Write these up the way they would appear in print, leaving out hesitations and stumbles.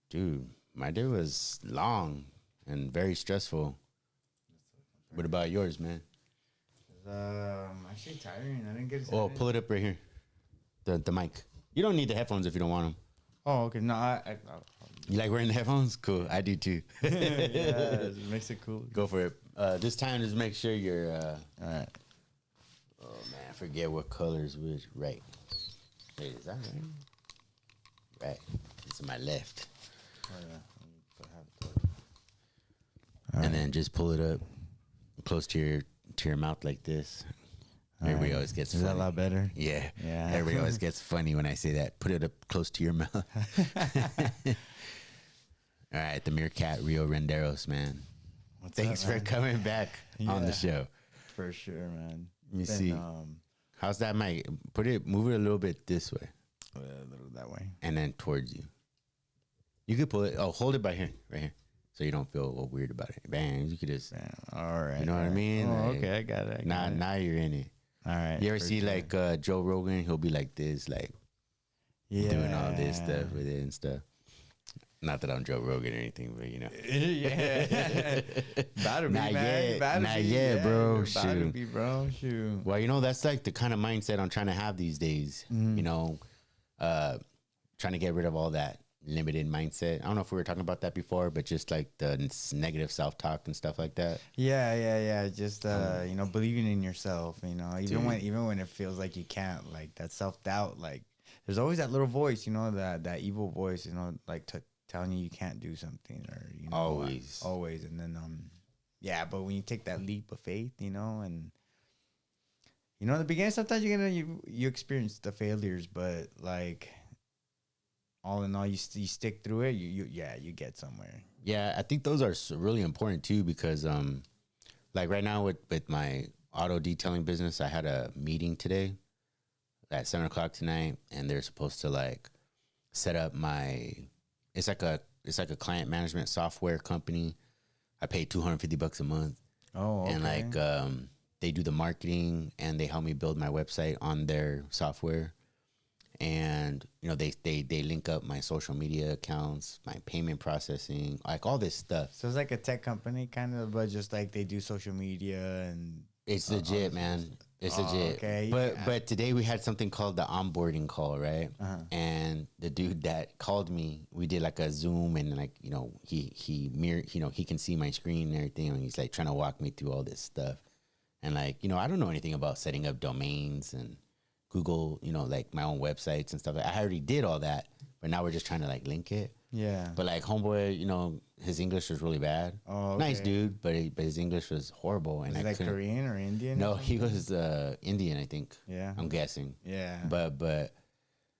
Dude, my day was long and very stressful. What about yours, man? Actually tiring. I didn't get it. Oh, pull it up right here. The mic. You don't need the headphones if you don't want them. Oh, okay. No, You like wearing the headphones? Cool. I do too. yeah, it makes it cool. Go for it. This time, just make sure you're. All right. Oh man, I forget what colors which. Right. Wait, is that right? Right. It's my left. Oh, yeah. And then just pull it up close to your mouth like this. Everybody always gets Is funny. that a lot better? Yeah. Yeah. Everybody always gets funny when I say that. Put it up close to your mouth. All right, the Meerkat Rio Renderos, man. Thanks up, for man? coming back on the Yeah. show. For sure, man. Let me see. How's that mic? Move it a little bit this way A little that way. and then towards you. You could pull it. Oh, hold it by here, right here, so you don't feel all weird about it. Bang, you could just. Yeah. All right. You know what I mean? Oh, Like, okay. I got it. Now you're in it. All right. You ever for see sure. like Joe Rogan? He'll be like this, like doing all this stuff with it and stuff. Not that I'm Joe Rogan or anything, but you know. yeah. About to be, Not man. yet. About to Not be, yet, bro. About to Shoot. be, bro. Shoot. Well, you know, that's like the kind of mindset I'm trying to have these days. You know, trying to get rid of all that limited mindset. I don't know if we were talking about that before, but just like the negative self-talk and stuff like that. Yeah. Just believing in yourself. You know, Dude. even when it feels like you can't, like that self doubt. Like there's always that little voice. You know, that evil voice. You know, like telling you can't do something, or you know, always. And then yeah. But when you take that leap of faith, you know, and you know, in the beginning, sometimes you experience the failures, but like all in all, you stick through it. You get somewhere. Yeah, I think those are really important too because, like right now with my auto detailing business, I had a meeting today at 7:00 tonight, and they're supposed to like set up my. It's like a client management software company. I pay $250 a month. Oh, okay. And like they do the marketing and they help me build my website on their software. And you know they link up my social media accounts, my payment processing, like all this stuff. So it's like a tech company kind of, but just like they do social media and It's legit, man. It's legit. Okay, But today we had something called the onboarding call, right? Uh-huh. And the dude that called me, we did like a Zoom, and like you know he mirror, you know, he can see my screen and everything, and he's like trying to walk me through all this stuff. And like you know, I don't know anything about setting up domains and Google, you know, like my own websites and stuff. I already did all that, but now we're just trying to like link it. yeah. But like homeboy, you know, his English was really bad. Oh, okay. Nice dude, but his English was horrible, and Is I it like couldn't. Korean or Indian? No, or he something? was Indian, I think. Yeah. I'm guessing. Yeah. But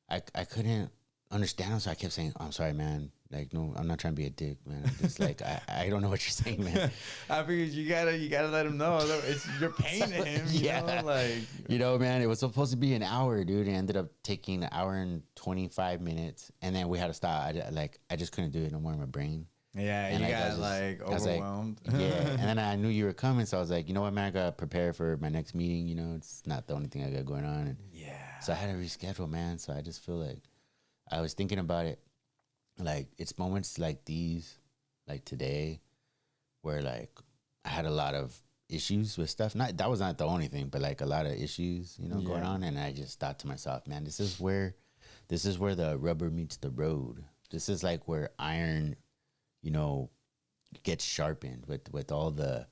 I couldn't understand him, so I kept saying, "I'm sorry, man. Like, no, I'm not trying to be a dick, man. I'm just like I don't know what you're saying, man." I figured you gotta let him know that you're paying him. You know, like You know, man, it was supposed to be an hour, dude. It ended up taking an hour and 25 minutes, and then we had to stop. I just couldn't do it no more in my brain. yeah, And you like, I got was like I was like, overwhelmed. Yeah, and then I knew you were coming, so I was like, you know what, man, I gotta prepare for my next meeting. You know, it's not the only thing I got going on, and yeah. so I had to reschedule, man. So I just feel like I was thinking about it. Like, it's moments like these, like today, where like I had a lot of issues with stuff. That was not the only thing, but like a lot of issues, you know, going Yeah. on. And I just thought to myself, man, this is where the rubber meets the road. This is like where iron, you know, gets sharpened with all the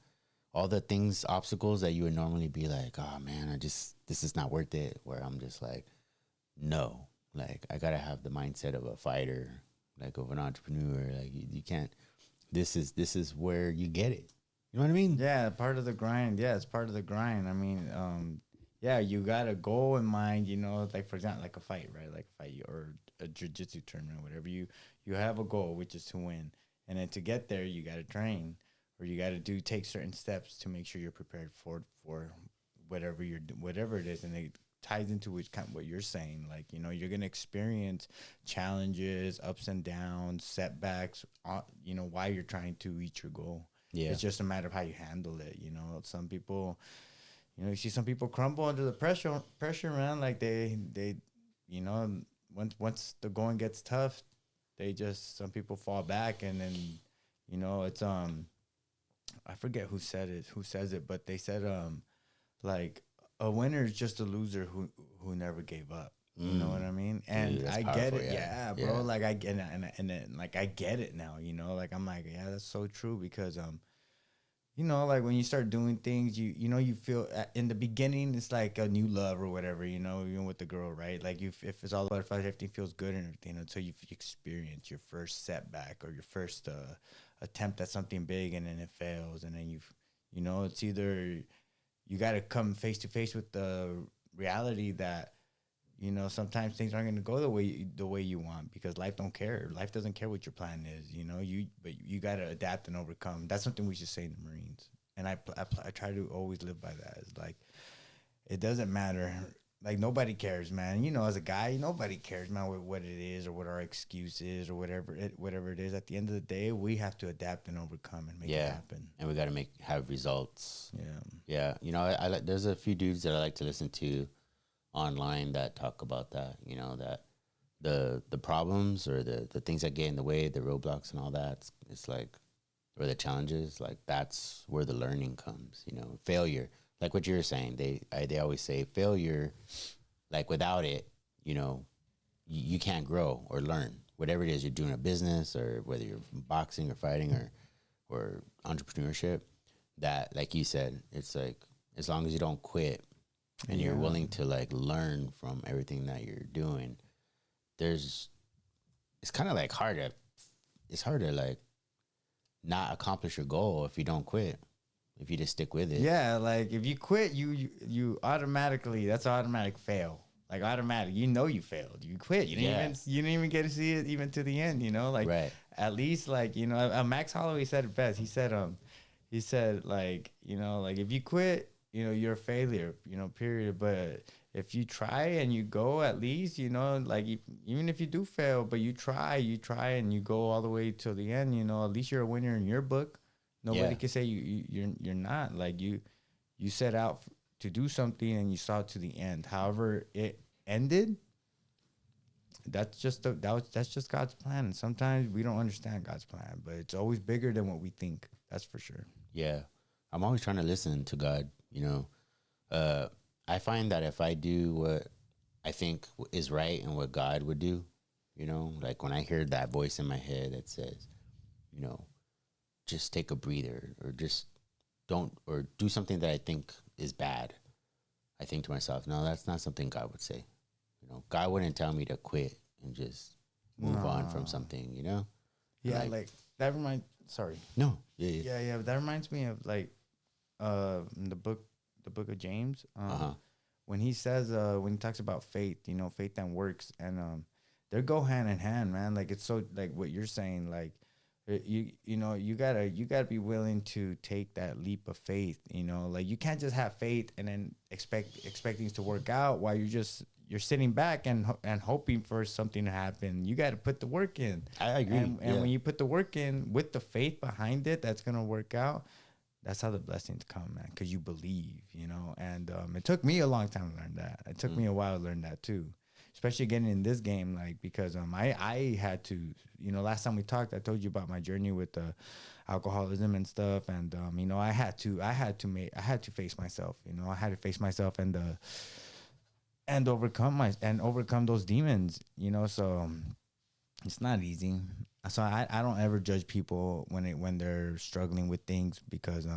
things, obstacles that you would normally be like, oh man, this is not worth it. Where I'm just like, no, like I gotta have the mindset of a fighter, like of an entrepreneur. Like you can't. This is where you get it. You know what I mean? Yeah, part of the grind. Yeah, it's part of the grind. I mean, yeah, you got a goal in mind, you know, like for example, like a fight, right? Like a fight or a jiu-jitsu tournament, whatever. You have a goal, which is to win. And then to get there, you got to train, or you got to take certain steps to make sure you're prepared for whatever whatever it is. And it ties into what you're saying. Like, you know, you're going to experience challenges, ups and downs, setbacks, you know, while you're trying to reach your goal. Yeah. It's just a matter of how you handle it. You know, some people, you know, you see some people crumble under the pressure, man. Like they, you know, once the going gets tough, they just some people fall back, and then it's I forget who says it, but they said like a winner is just a loser who never gave up. You know what I mean? And Dude, that's I get powerful, it, yeah. bro. Yeah. Like I get it, and then like I get it now. Like I'm like, yeah, that's so true because like when you start doing things, you feel in the beginning it's like a new love or whatever, even with the girl, right? Like if it's all about everything feels good and everything until you experience your first setback or your first attempt at something big and then it fails and then it's either you got to come face to face with the reality that sometimes things aren't going to go the way you want because life don't care. Life doesn't care what your plan is. But you got to adapt and overcome. That's something we should say in the Marines. And I try to always live by that. It's like it doesn't matter. Like nobody cares, man. As a guy, nobody cares, man, what it is or what our excuse is or whatever it is. At the end of the day, we have to adapt and overcome and make it happen. And we got to have results. Yeah. I like. There's a few dudes that I like to listen to online that talk about that, that the problems or the things that get in the way, the roadblocks and all that, it's like, or the challenges, like that's where the learning comes, failure, like what you're saying, they always say failure, like without it, you can't grow or learn, whatever it is you're doing, a business or whether you're boxing or fighting or entrepreneurship, that, like you said, it's like, as long as you don't quit and you're willing to like learn from everything that you're doing, it's kind of like it's hard to like not accomplish your goal if you don't quit, if you just stick with it. Yeah, like if you quit, you automatically, that's an automatic fail. Like automatic, you failed. You quit. You didn't even get to see it even to the end. Like right. At least like Max Holloway said it best. He said like like if you quit, you're a failure, period. But if you try and you go, at least, like even if you do fail, but you try and you go all the way to the end, at least you're a winner in your book. Nobody can say you're not. Like you set out to do something and you saw it to the end. However it ended, that's just God's plan. And sometimes we don't understand God's plan, but it's always bigger than what we think. That's for sure. Yeah. I'm always trying to listen to God, I find that if I do what I think is right and what God would do, like when I hear that voice in my head that says, just take a breather or just don't, or do something that I think is bad, I think to myself, no, that's not something God would say. God wouldn't tell me to quit and just move on from something, Yeah, like that reminds. Sorry. No. Yeah. Yeah. That reminds me of like, in the book of James. When he says, when he talks about faith, faith and works, and they go hand in hand, man. Like it's so like what you're saying, like you gotta be willing to take that leap of faith. Like you can't just have faith and then expect things to work out while you're sitting back and hoping for something to happen. You got to put the work in. I agree. And when you put the work in with the faith behind it, that's gonna work out. That's how the blessings come, man, because you believe, And it took me a long time to learn that. It took me a while to learn that too, especially getting in this game, like because I had to, last time we talked, I told you about my journey with the alcoholism and stuff, and I had to face myself, I had to face myself and overcome those demons, So it's not easy. So I don't ever judge people when they're struggling with things because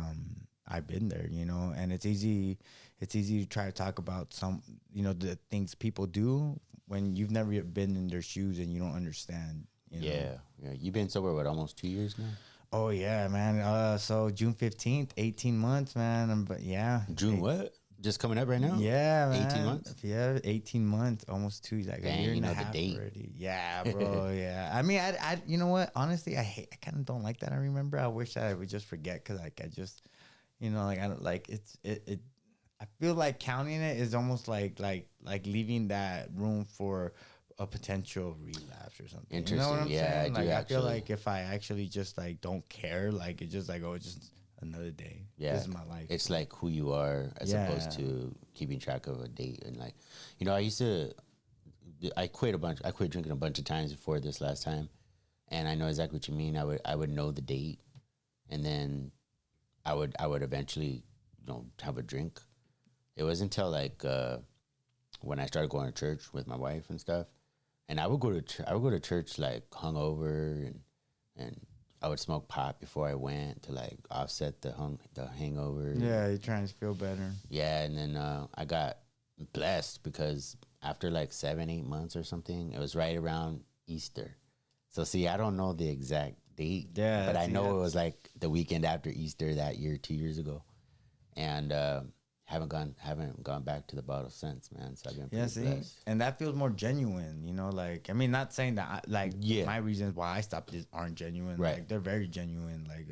I've been there, and it's easy to try to talk about some, the things people do when you've never been in their shoes and you don't understand. Yeah. You've been sober almost 2 years now. Oh yeah, man. So June 15th, 18 months, man. But yeah. June what? Just coming up right now? Yeah, man. 18 months? Yeah, 18 months, almost 2, like Dang, a year and a the half date. already. Yeah, bro, yeah. I mean, I you know what? Honestly, I kind of don't like that. I remember. I wish I would just forget because, like, I just, like, I don't like it. I feel like counting it is almost like leaving that room for a potential relapse or something. Interesting. You know what I'm saying? I do I feel like if I actually just like don't care, like it's just like, oh, it's just another day. Yeah, this is my life. It's like who you are as opposed to keeping track of a date. And like, I quit drinking a bunch of times before this last time, and I know exactly what you mean. I would know the date, and then I would eventually, have a drink. It wasn't until like when I started going to church with my wife and stuff, and I would go to church like hungover, and I would smoke pot before I went to like offset the hangover. Yeah, you're trying to feel better. Yeah, and then I got blessed because after like 7-8 months or something, it was right around Easter. So see, I don't know the exact date, Yeah, but I see, know it that's- was like the weekend after Easter that year, 2 years ago, and haven't gone back to the bottle since, man. So I've been Yeah, pretty see, blessed. and that feels more genuine, like, I mean, not saying that, like, Yeah. my reasons why I stopped this aren't genuine. Right. Like, they're very genuine. Like,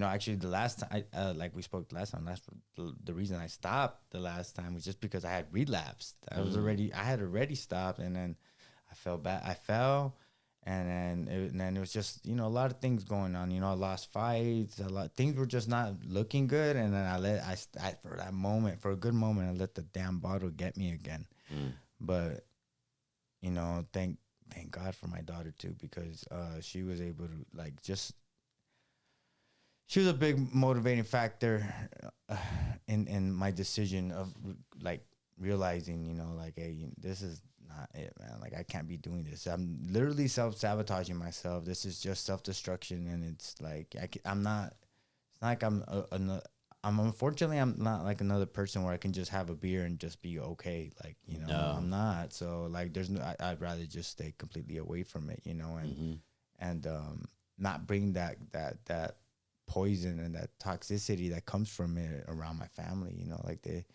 actually, the last time, like we spoke last time, the reason I stopped the last time was just because I had relapsed. I had already stopped, and then I fell back. I fell, and then it was just, a lot of things going on. I lost fights. Things were just not looking good, and then for that moment, for a good moment, I let the damn bottle get me again. But thank God for my daughter too, because she was able to, like, just, she was a big motivating factor in my decision of, like, realizing, like, hey, this is not it, man. Like, I can't be doing this. I'm literally self-sabotaging myself. This is just self-destruction, and it's like I'm not. It's not like unfortunately, I'm not like another person where I can just have a beer and just be okay. Like, No. I'm not. So, like, there's no. I'd rather just stay completely away from it, and not bring that poison and that toxicity that comes from it around my family. Like,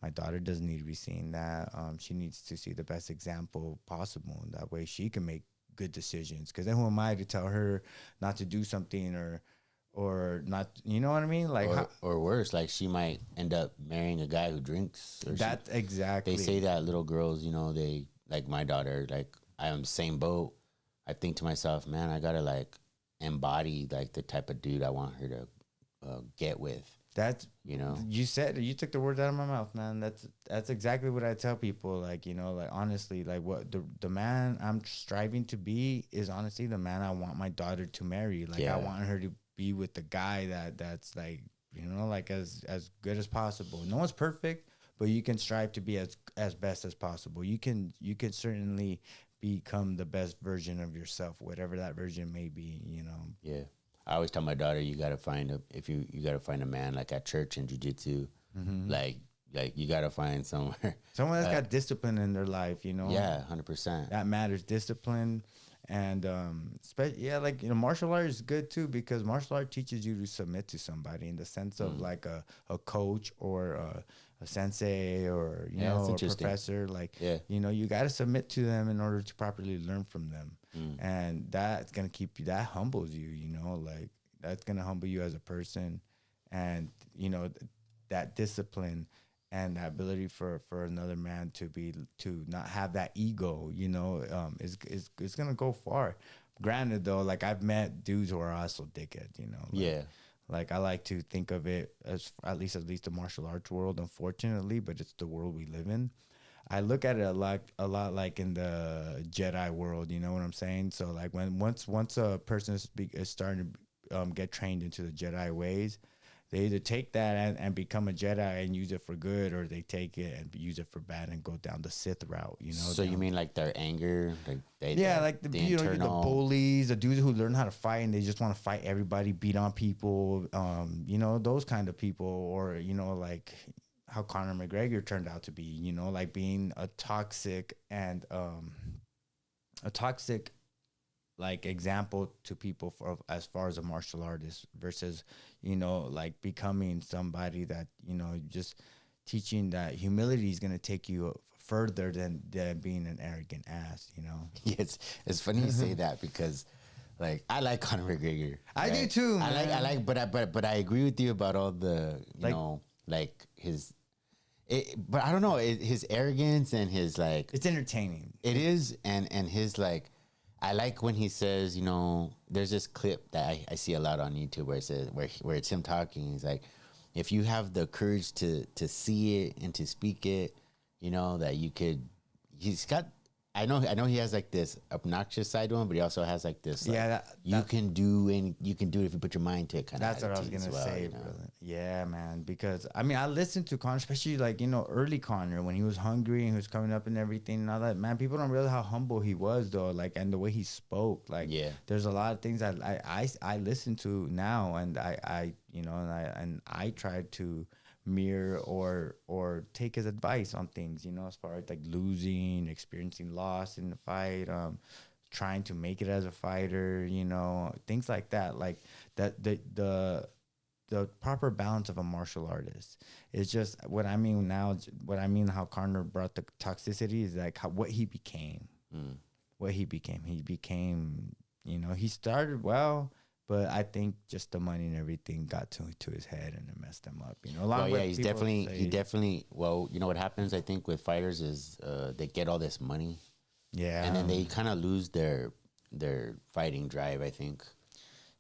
my daughter doesn't need to be seeing that. She needs to see the best example possible, and that way she can make good decisions. Because then who am I to tell her not to do something or not? You know what I mean? Like, Or worse, like she might end up marrying a guy who drinks. Or that exactly. they say that little girls, they, like my daughter, like I am the same boat. I think to myself, man, I gotta like embody like the type of dude I want her to get with. That's you took the words out of my mouth, man. That's exactly what I tell people. Like, like, honestly, like, what the man I'm striving to be is honestly the man I want my daughter to marry. Like, Yeah. I want her to be with the guy that's like, like, as good as possible. No one's perfect, but you can strive to be as best as possible. You can certainly become the best version of yourself, whatever that version may be. Yeah. I always tell my daughter, you gotta find you gotta find a man like at church and jujitsu, like you gotta find somewhere. Someone that's got discipline in their life, Yeah, 100%. that matters. Discipline, and like, martial art is good too, because martial art teaches you to submit to somebody in the sense of like a coach or a sensei or that's a interesting. professor. Like, Yeah. you got to submit to them in order to properly learn from them, and that's gonna keep you. That humbles you. Like, that's gonna humble you as a person, and that discipline and the ability for another man to not have that ego, is gonna go far. Granted, though, like, I've met dudes who are also dickheads, like, Yeah. like, I like to think of it as at least the martial arts world, unfortunately, but it's the world we live in. I look at it a lot like in the Jedi world. You know what I'm saying? So, like, once a person is starting to get trained into the Jedi ways, they either take that and become a Jedi and use it for good, or they take it and use it for bad and go down the Sith route. So you mean like their anger, like like the bullies, the dudes who learn how to fight and they just want to fight everybody, beat on people, those kind of people, or like how Conor McGregor turned out to be, like being a toxic like example to people for as far as a martial artist versus like becoming somebody that just teaching that humility is going to take you further than being an arrogant ass. Yeah, it's funny you say that because like I like Conor McGregor. I do too, man. I like but I agree with you about all the like his but I don't know, his arrogance and his like it's entertaining. It is, and his like I like when he says, there's this clip that I see a lot on YouTube where it says where it's him talking. He's like, if you have the courage to see it and to speak it, that you could. He's got I know he has like this obnoxious side to him, but he also has like this. Like, Yeah, you can do and you can do it if you put your mind to it. Kind that's of. what I was gonna say, you know? brother. Yeah, man. Because I mean, I listened to Connor, especially like early Connor when he was hungry and he was coming up and everything and all that. Man, people don't realize how humble he was though. Like, and the way he spoke. Like, Yeah. there's a lot of things that I listen to now, and I and I try to mirror or take his advice on things. As far as like losing, experiencing loss in the fight. Trying to make it as a fighter, things like that. Like that the proper balance of a martial artist is just what I mean now. What I mean how Connor brought the toxicity is like what he became. What he became. He became, he started well, but I think just the money and everything got to his head and it messed him up. Well, yeah, he definitely. Well, you know what happens? I think with fighters is they get all this money. Yeah, and then they kind of lose their fighting drive, I think.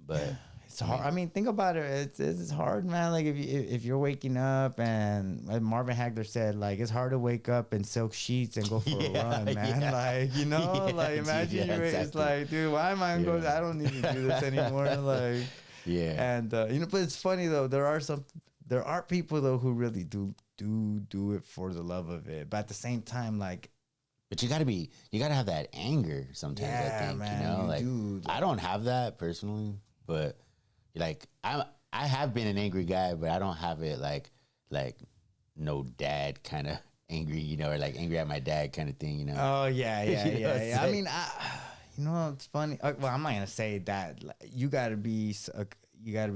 But it's hard. I mean, think about it. It's hard, man. Like if you're waking up and like Marvin Hagler said, like it's hard to wake up in silk sheets and go for a run, man. Yeah. Like like imagine yeah, it's exactly. like, dude, why am I going? I don't need to do this anymore. Like, yeah, and but it's funny though. There are people though who really do it for the love of it, but at the same time, like. but you gotta have that anger sometimes. Yeah, I think man, like do. I don't have that personally, but like I have been an angry guy, but I don't have it like no dad kind of angry, or like angry at my dad kind of thing, Oh yeah. It's I like- mean, it's funny. Well, I'm not gonna say that. Like, you gotta be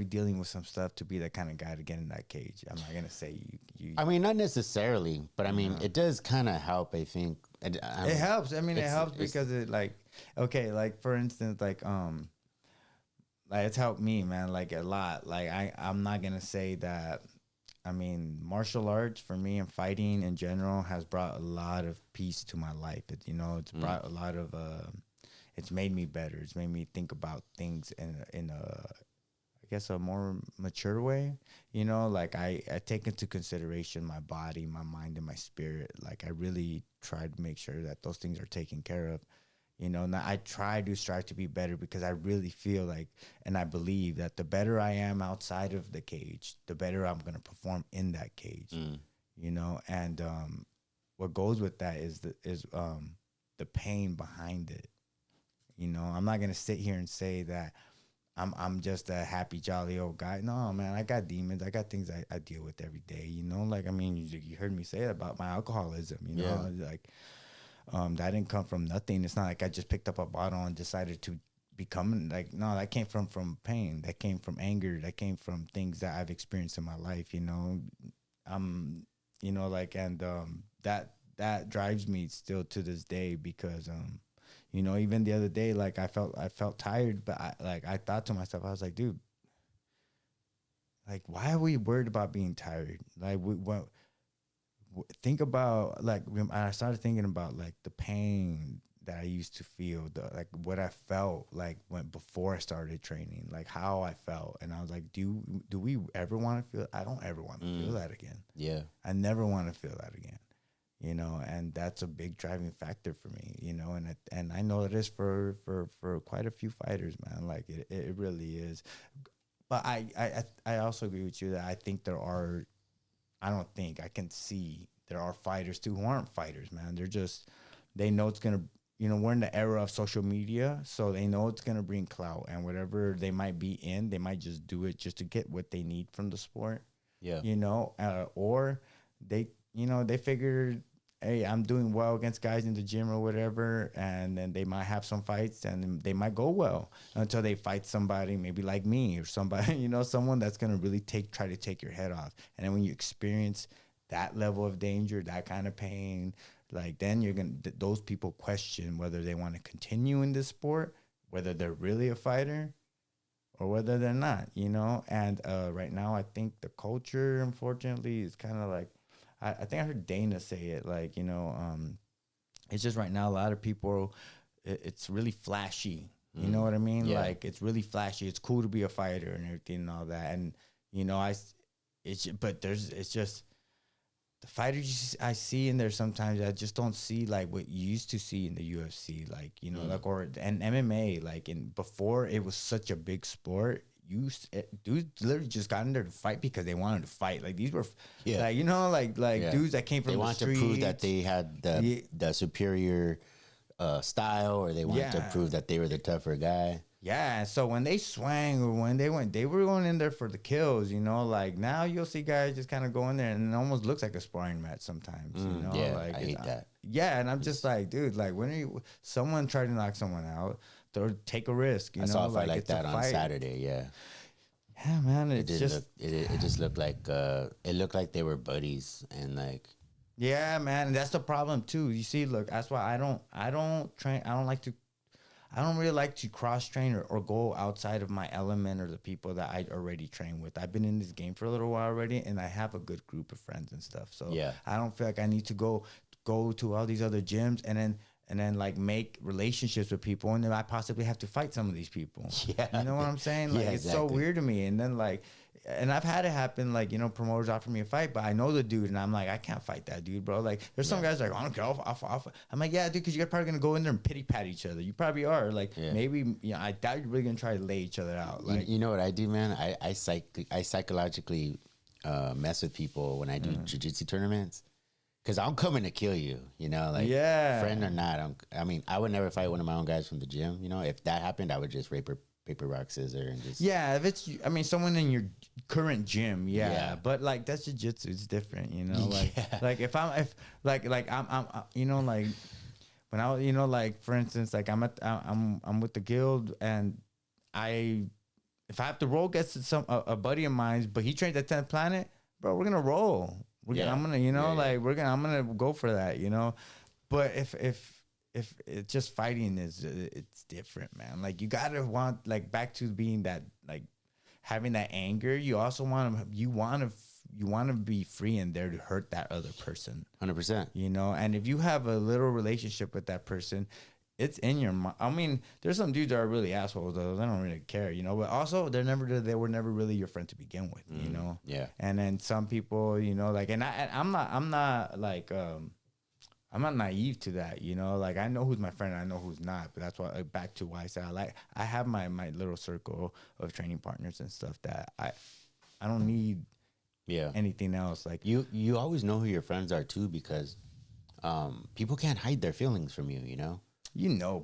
dealing with some stuff to be that kind of guy to get in that cage. I'm not gonna say you. I mean, not necessarily, but I mean, it does kind of help. I think it helps. I mean, it helps because it like, okay, like for instance, like it's helped me, man, like a lot. Like I'm not gonna say that. I mean, martial arts for me and fighting in general has brought a lot of peace to my life. It's brought a lot of. It's made me better. It's made me think about things in a, I guess, a more mature way. Like I take into consideration my body, my mind, and my spirit. Like I really try to make sure that those things are taken care of. Now I try to strive to be better because I really feel like, and I believe that the better I am outside of the cage, the better I'm going to perform in that cage. And what goes with that is the pain behind it. I'm not going to sit here and say that I'm just a happy, jolly old guy. No, man, I got demons. I got things I deal with every day. Like, I mean, you heard me say about my alcoholism, like, that didn't come from nothing. It's not like I just picked up a bottle and decided to become like, no, that came from pain. That came from anger. That came from things that I've experienced in my life, like, and, that drives me still to this day because, even the other day, like I felt tired, but I thought to myself, I was like, dude, like, why are we worried about being tired? Like, think about, like, I started thinking about like the pain that I used to feel, like what I felt like before I started training, like how I felt, and I was like, do we ever want to feel? I don't ever want to feel that again. Yeah, I never want to feel that again. And that's a big driving factor for me, and I know it is for quite a few fighters, man. Like it really is. But I also agree with you that I think I can see there are fighters too who aren't fighters, man. They know it's gonna, we're in the era of social media, so they know it's gonna bring clout, and whatever they might be in, they might just do it just to get what they need from the sport. yeah, Or they figured, hey, I'm doing well against guys in the gym or whatever, and then they might have some fights and they might go well until they fight somebody maybe like me or somebody, someone that's gonna really try to take your head off. And then when you experience that level of danger, that kind of pain, like then those people question whether they want to continue in this sport, whether they're really a fighter or whether they're not, And right now, I think the culture, unfortunately, is kind of like, I think I heard Dana say it, like, it's just right now a lot of people, it's really flashy. You know what I mean? Yeah. Like, it's really flashy. It's cool to be a fighter and everything and all that. And, but it's just the fighters I see in there sometimes, I just don't see like what you used to see in the UFC, like like or and MMA, like in before it was such a big sport. Dudes literally just got in there to fight because they wanted to fight. Like these were, Yeah. like Yeah. dudes that came from They the wanted to streets. prove that they had the superior style, or they wanted to Yeah. prove that they were the tougher guy. Yeah, so when they swang or when they were going in there for the kills, like now you'll see guys just kind of go in there and it almost looks like a sparring match sometimes, Yeah, like I hate that. Yeah, and I'm just like, dude, like when someone tried to knock someone out, or take a risk, I saw a fight like it's a that on fight. Saturday. Yeah, Yeah, man, it it's did just look. It just looked like it looked like they were buddies, and like yeah, man, and that's the problem too. You see, look, that's why I don't train. I don't really like to cross train or go outside of my element or the people that I already train with. I've been in this game for a little while already, and I have a good group of friends and stuff. So Yeah. I don't feel like I need to go to all these other gyms and then like make relationships with people, and then I possibly have to fight some of these people. Yeah. You know what I'm saying? Like Yeah, it's so exactly. weird to me. And then and I've had it happen, like, promoters offer me a fight, but I know the dude, and I'm like, I can't fight that dude, bro. Like, there's some guys like, I don't care, I'm like, yeah, dude, because you're probably gonna go in there and pity pat each other. You probably are. Like, maybe, I doubt you're really gonna try to lay each other out. Like, you know what I do, man? I psychologically mess with people when I do jiu-jitsu tournaments, because I'm coming to kill you. Like friend or not. I mean, I would never fight one of my own guys from the gym. If that happened, I would just paper rock scissors and just yeah, if it's, I mean, someone in your current gym, Yeah. but like that's jiu-jitsu, it's different, like Yeah. like if I'm like when I was, like for instance, like I'm with the guild, and if I have to roll against a buddy of mine, but he trains at 10th Planet, bro, we're gonna roll. I'm gonna, I'm gonna go for that, But if it's just fighting it's different, man. Like you gotta want, like, back to being that, like, having that anger. You also want to be free in there to hurt that other person, 100%. And if you have a little relationship with that person, it's in your mind. I mean, there's some dudes that are really assholes though. They don't really care, but also they were never really your friend to begin with, Yeah. And then some people, like, and I'm not like I'm not naive to that, like I know who's my friend and I know who's not, but that's why, back to why I said I have my little circle of training partners and stuff that I don't need anything else. Like You always know who your friends are too, because people can't hide their feelings from you.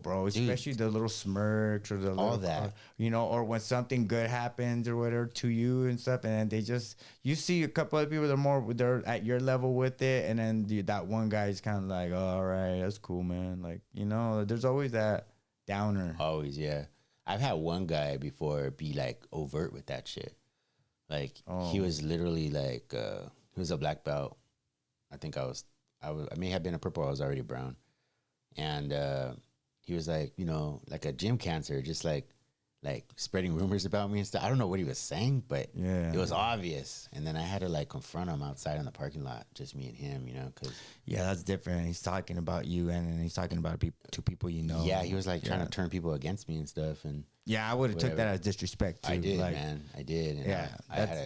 Bro, especially the little smirks or the All little, that. or when something good happens or whatever to you and stuff, and then you see a couple of people that they're at your level with it, and then that one guy is kind of like, oh, all right, that's cool, man. Like, there's always that downer. Always, yeah. I've had one guy before be like overt with that shit. Like he was literally like, he was a black belt. I think I may have been a purple. I was already brown. And he was like, like a gym cancer, just like spreading rumors about me and stuff. I don't know what he was saying, but it was obvious. And then I had to like confront him outside in the parking lot, just me and him, because that's different. He's talking about you, and then he's talking about to people, Yeah, he was like trying to turn people against me and stuff. And yeah, I would have took that as disrespect too. I did, like, man. I did.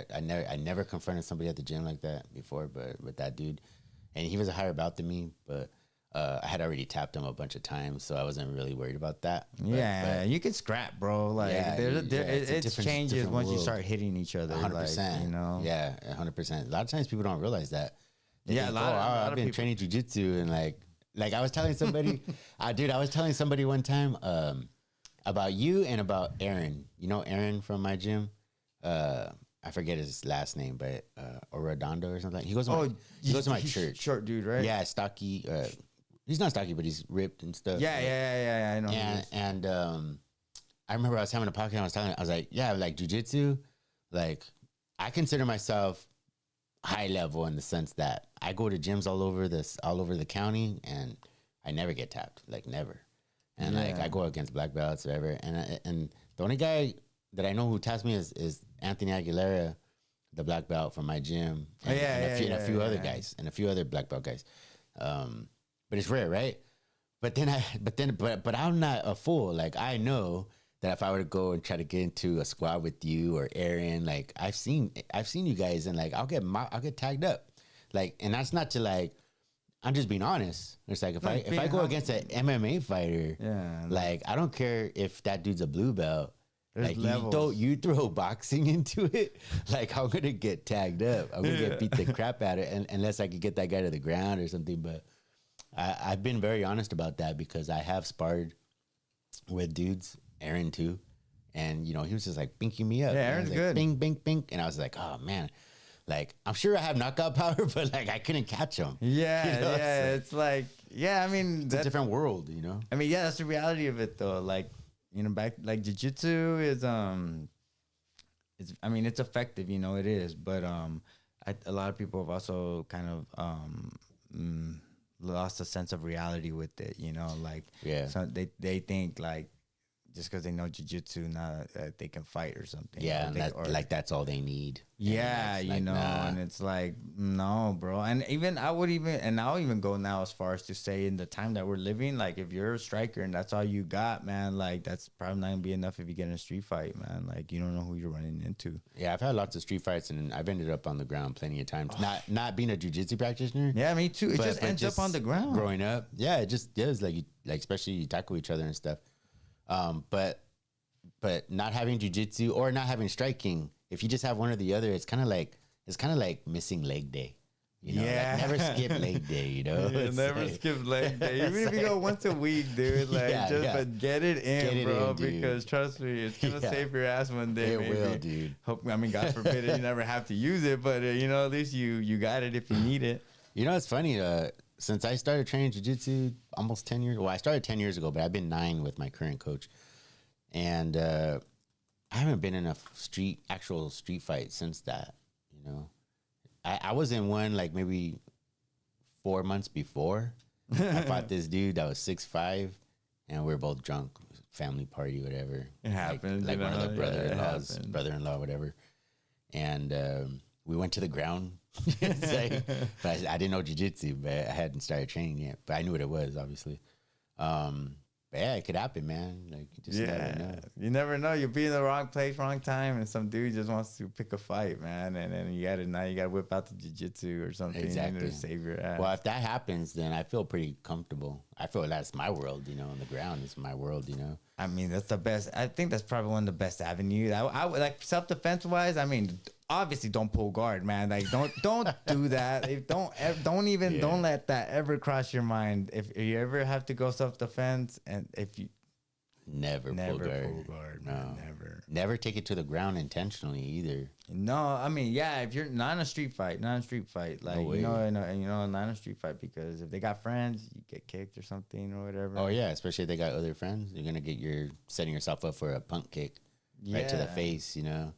And I never confronted somebody at the gym like that before, but with that dude, and he was a higher belt than me, but I had already tapped him a bunch of times, so I wasn't really worried about that. But you can scrap, bro. Like it changes once you start hitting each other. 100%. Yeah, 100%. A lot of times people don't realize that. They think, A lot I've of been people training jujitsu, and like I was telling somebody, dude, I was telling somebody one time about you and about Aaron. Aaron from my gym. I forget his last name, but Orodondo or something. He goes to my church. Short dude, right? Yeah, stocky. He's not stocky, but he's ripped and stuff. Yeah. I know. And I remember I was having a podcast. I was like, yeah, like jujitsu, like I consider myself high level in the sense that I go to gyms all over the county, and I never get tapped, like never. And like I go against black belts or whatever. And the only guy that I know who taps me is Anthony Aguilera, the black belt from my gym, and a few other guys, and a few other black belt guys. But it's rare, right? But I'm not a fool. Like I know that if I were to go and try to get into a squad with you or Aaron, like I've seen you guys, and like I'll get tagged up. like, and that's not to like. I'm just being honest. It's like if Like I being go against an MMA fighter, Yeah, like I don't care if that dude's a blue belt. There's Like levels. you throw boxing into it, like I'm gonna get tagged up. I'm gonna get beat the crap out of it, unless I could get that guy to the ground or something. But I've been very honest about that because I have sparred with dudes, Aaron too, and you know he was just like binking me up. Yeah, And I Aaron's was like, good. Bing, bing, bing, and I was like, oh man, like I'm sure I have knockout power, but like I couldn't catch him. yeah, You know, yeah. It's like, yeah. I mean, It's a different world, you know. I mean, yeah, that's the reality of it, though. Like, you know, back like jiu-jitsu is it's, I mean, it's effective, you know, it is, but a lot of people have also kind of lost a sense of reality with it, you know, like Yeah. so they think like just because they know jiu-jitsu now they can fight or something. Yeah, or and they- that, or- like that's all they need. yeah, And it's you like, know, nah. and it's like, no, bro. And even I'll even go now as far as to say in the time that we're living, like if you're a striker and that's all you got, man, like that's probably not gonna be enough if you get in a street fight, man. Like you don't know who you're running into. Yeah, I've had lots of street fights, and I've ended up on the ground plenty of times. Not being a jujitsu practitioner. Yeah, me too. It but- just but ends up on the ground. Growing up, yeah, it just does. Like especially you tackle each other and stuff. But not having jujitsu or not having striking, if you just have one or the other, it's kind of like missing leg day. You know, Yeah. like never skip leg day. You know, Yeah, It's never like- skip leg day. Even if you go once a week, dude, like Yeah, just yeah. but get it in, Get it bro. in, dude. Because trust me, it's gonna Yeah. save your ass one day. It maybe. will, dude. Hope, I mean, God forbid you never have to use it, but you know, at least you got it if you need it. You know, it's funny. Since I started training jiu-jitsu almost 10 years, well, I started 10 years ago, but I've been 9 with my current coach. And I haven't been in a actual street fight since that, you know. I was in one like maybe 4 months before. I fought this dude that was 6'5", and we were both drunk, family party, whatever. It happens, Like you one of the know? Yeah, it brother-in-laws, happens. brother-in-law, whatever. And we went to the ground. It's like, but I didn't know jiu-jitsu, but I hadn't started training yet. But I knew what it was, obviously. But yeah, it could happen, man. Like, you just never know. You never know. You'll be in the wrong place, wrong time, and some dude just wants to pick a fight, man. And then you gotta whip out the jiu-jitsu or something, you know, Exactly. to save your ass. Well, if that happens, then I feel pretty comfortable. I feel that's my world, you know. On the ground is my world, you know. I mean, that's the best. I think that's probably one of the best avenues. I would like self-defense wise. I mean, obviously, don't pull guard, man. Like, don't do that. Don't let that ever cross your mind. If you ever have to go self-defense, and if you Never never pull pull guard, No. man, never. Never take it to the ground intentionally either. No, I mean, yeah, if you're not in a street fight, like way. you know, not in a street fight, because if they got friends, you get kicked or something or whatever. Oh yeah, especially if they got other friends, you're gonna get setting yourself up for a punk kick right to the Yeah. face, you know.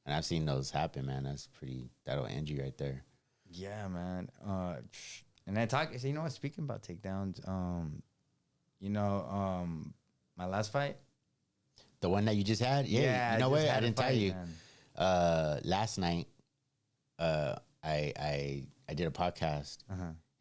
And I've seen those happen, man. That'll end you right there. Yeah, man. And then so you know what? Speaking about takedowns, my last fight. The one that you just had, yeah. You know I what? just I had a didn't tell fight, you. man. Last night, I did a podcast,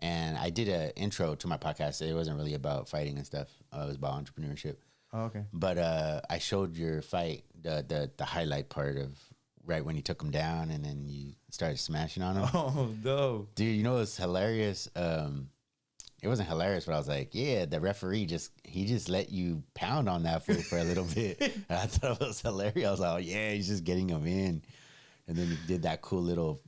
and I did an intro to my podcast. It wasn't really about fighting and stuff. It was about entrepreneurship. Oh, okay. But I showed your fight, the highlight part of right when you took him down, and then you started smashing on him. Oh no. Dude, you know what's hilarious? It wasn't hilarious, but I was like, yeah, the referee just let you pound on that fool for a little bit. And I thought it was hilarious. I was like, oh, yeah, he's just getting him in. And then he did that cool little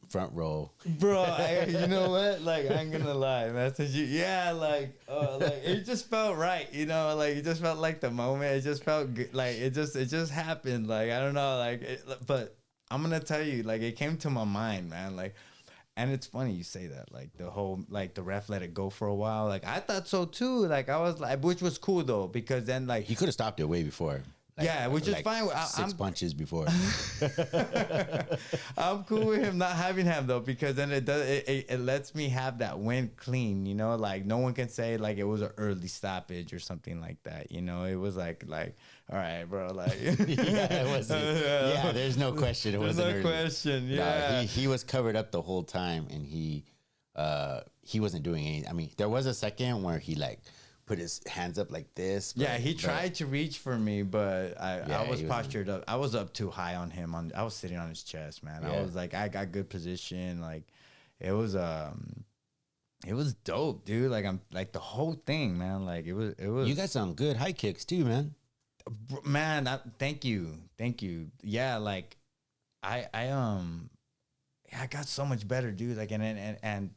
front roll. Bro, you know what? Like, I ain't gonna lie, man. Like it just felt right, you know. Like it just felt like the moment. It just felt good. Like it just happened. Like I don't know. But I'm gonna tell you, like it came to my mind, man. Like, and it's funny you say that. Like the whole, like the ref let it go for a while. Like I thought so too. Like I was like, which was cool though, because then like He could have stopped it way before. Yeah, which is fine. Six punches before. I'm cool with him not having him though, because then it lets me have that win clean, you know, like no one can say like it was an early stoppage or something like that, you know. It was like all right, bro, like Yeah, it wasn't. Yeah, there's no question. It there's wasn't. no early. question. No, Yeah, he was covered up the whole time, and he wasn't doing anything. I mean, there was a second where he like put his hands up like this. yeah, he tried to reach for me, but Yeah, I was he wasn't- postured up. I was up too high on him. I was sitting on his chest, man. I Yeah. was like, I got good position, like, it was it was dope, dude. Like I'm like the whole thing, man. Like it was You got some good high kicks too, man. man. Thank you, thank you. Yeah, like I yeah, I got so much better, dude. Like and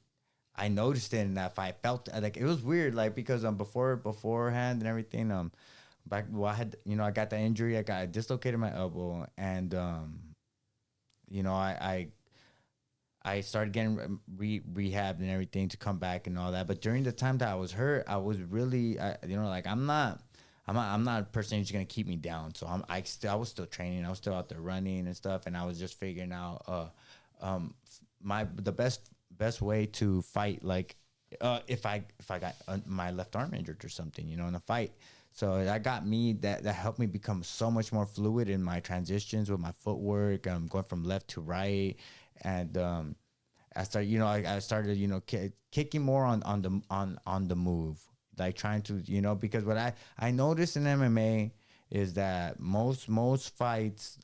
I noticed it, and if I felt like it was weird, like because beforehand and everything, back well I had I got that injury, I dislocated my elbow, and you know I started getting rehabbed and everything to come back and all that. But during the time that I was hurt, I was really, like I'm not a person who's gonna keep me down. So I was still training. I was still out there running and stuff, and I was just figuring out, the best way to fight, like, if I got my left arm injured or something, in a fight. So that got me that helped me become so much more fluid in my transitions with my footwork, going from left to right, and I started, I started, kicking more on the move, like trying to, because what I noticed in MMA is that most fights,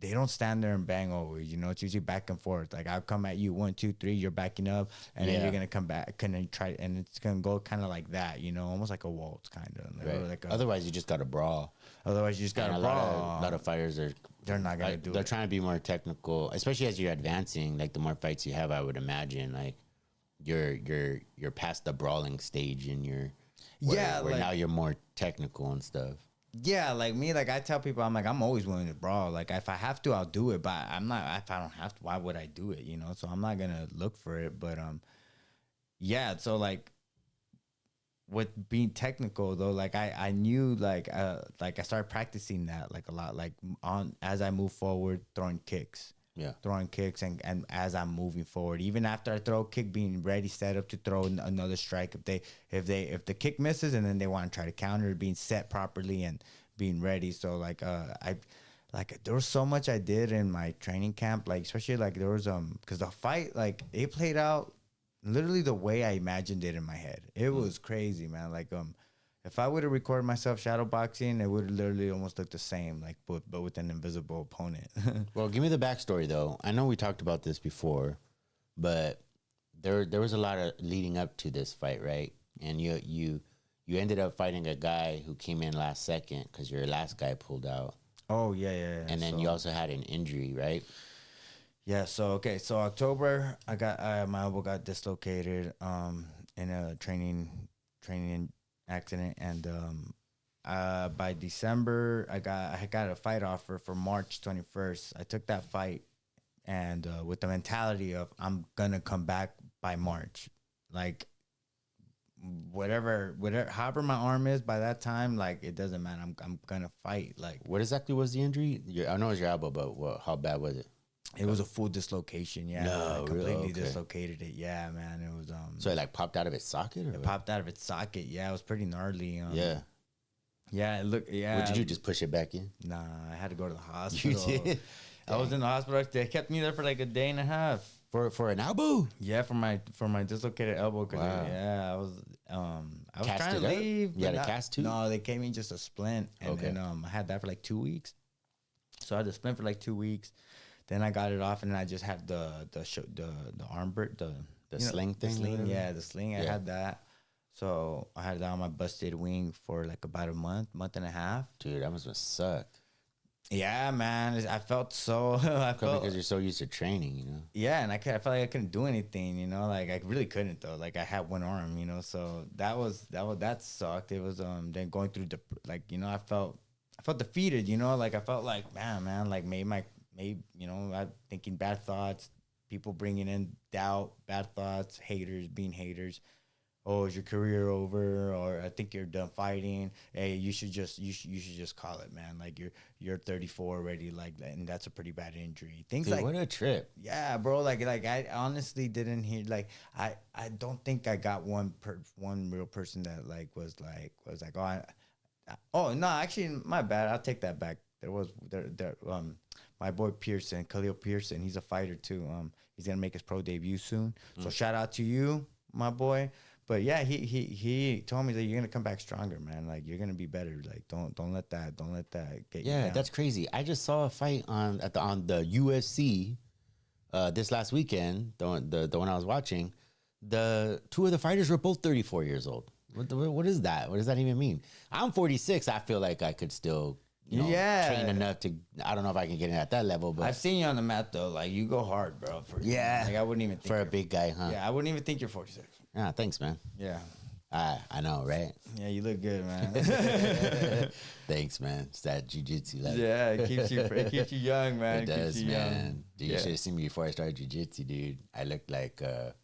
they don't stand there and bang always. It's usually back and forth. Like I'll come at you 1, 2, 3, you're backing up, and then you're gonna come back and then try, and it's gonna go kind of like that. Almost like a waltz, kind of. Right. Like Otherwise, you just got to brawl. Otherwise, you just got to brawl. A lot of fighters are. They're not gonna do it. They're trying to be more technical, especially as you're advancing. Like the more fights you have, I would imagine, like you're past the brawling stage, and where like, now you're more technical and stuff. Yeah, like me, like I tell people, I'm like, I'm always willing to brawl. Like if I have to, I'll do it. But I'm not. If I don't have to, why would I do it? So I'm not gonna look for it. But yeah. So like, with being technical though, like I knew like I started practicing that like a lot. Like as I move forward, throwing kicks. Yeah, throwing kicks, and as I'm moving forward, even after I throw a kick, being ready, set up to throw another strike. If the kick misses and then they want to try to counter, being set properly and being ready. So like there was so much I did in my training camp, like especially like there was because the fight, like it played out literally the way I imagined it in my head. It was crazy, man. Like if I would have recorded myself shadow boxing, it would literally almost look the same, like but with an invisible opponent. Well, give me the backstory though. I know we talked about this before, but there was a lot of leading up to this fight, right? And you ended up fighting a guy who came in last second because your last guy pulled out. Oh yeah. And then you also had an injury, right? Yeah. So October, I got my elbow got dislocated in a training accident, and by December I got a fight offer for March 21st. I took that fight, and with the mentality of I'm gonna come back by March, like whatever however my arm is by that time, like it doesn't matter. I'm gonna fight. Like what exactly was the injury? I know it was your elbow, but how bad was it? It was a full dislocation. Yeah, no, I completely really? Okay. dislocated it. Yeah, man, it was So it like popped out of its socket, or it popped out of its socket. Yeah, it was pretty gnarly. Yeah. Yeah, yeah. What did you just push it back in? Nah, I had to go to the hospital. You did? I was in the hospital. They kept me there for like a day and a half. For an elbow? Yeah, for my dislocated elbow. Wow. Yeah, I was Cast trying to leave. You had a cast too? No, they gave me just a splint, and then I had that for like 2 weeks. So I had the splint for like 2 weeks. Then I got it off, and then I just had the arm the sling thing. The sling, yeah, the sling. Yeah. I had that. So I had that on my busted wing for like about a month and a half. Dude, that must have sucked. Yeah, man. I felt so. Because you're so used to training, Yeah, and I felt like I couldn't do anything, like I really couldn't though. Like I had one arm, so that sucked. It was then going through I felt defeated, like I felt like man, like maybe I'm thinking bad thoughts, people bringing in doubt, bad thoughts, being haters. Oh, is your career over? Or I think you're done fighting. Hey, you should just call it, man. Like you're 34 already, like, and that's a pretty bad injury. Things Dude, like what a trip. Yeah, bro. Like I honestly didn't hear. Like I don't think I got one real person that was like oh no, actually my bad. I'll take that back. There was my boy Pearson, Khalil Pearson. He's a fighter too. He's gonna make his pro debut soon. So shout out to you, my boy. But yeah, he told me that you're gonna come back stronger, man. Like you're gonna be better. Like don't let that get you down. That's crazy. I just saw a fight on the UFC this last weekend, the one I was watching, the two of the fighters were both 34 years old. What is that? What does that even mean? I'm 46. I feel like I could still, train enough to. I don't know if I can get in at that level, but I've seen you on the mat though. Like you go hard, bro. Like I wouldn't even think for a big guy, huh? Yeah, I wouldn't even think you're 46. Ah, thanks, man. Yeah. I know, right? Yeah, you look good, man. Thanks, man. It's that jujitsu, like. Yeah, it keeps you young, man. It does, keeps you man. young. Dude, you should have seen me before I started jujitsu, dude. I looked like a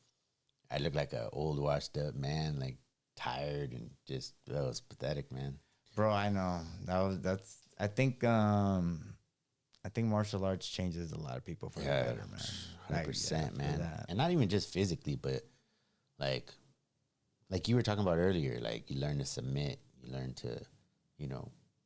old, washed up man, like tired and just that was pathetic, man. Bro, I know. I think martial arts changes a lot of people for the better, man. 100%, man. And not even just physically, but like you were talking about earlier, like you learn to submit, you learn to,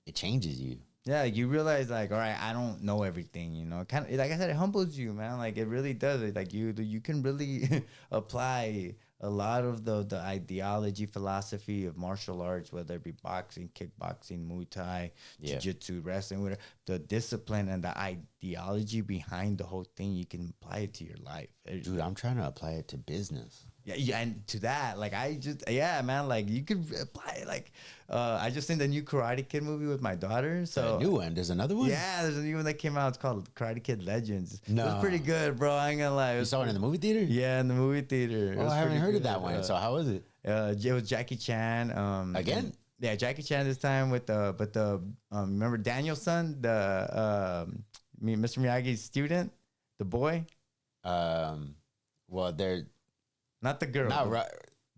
it changes you. Yeah, like you realize, like, all right, I don't know everything, kind of, like I said, it humbles you, man. Like, it really does. Like, you can really apply a lot of the ideology, philosophy of martial arts, whether it be boxing, kickboxing, Muay Thai, jiu-jitsu, wrestling, whatever, the discipline and the ideology behind the whole thing, you can apply it to your life. Dude, I'm trying to apply it to business. Yeah, and to that, like, man, like, you could apply it, like, I just seen the new Karate Kid movie with my daughter, so. A new one? There's another one? Yeah, there's a new one that came out, it's called Karate Kid Legends. No. It was pretty good, bro, I ain't gonna lie. You saw it in the movie theater? Yeah, in the movie theater. Oh, I haven't heard of that one, so how was it? It was Jackie Chan. Again? Yeah, Jackie Chan this time with remember Daniel-san, Mr. Miyagi's student, the boy? Well, they're... Not the girl. Not right.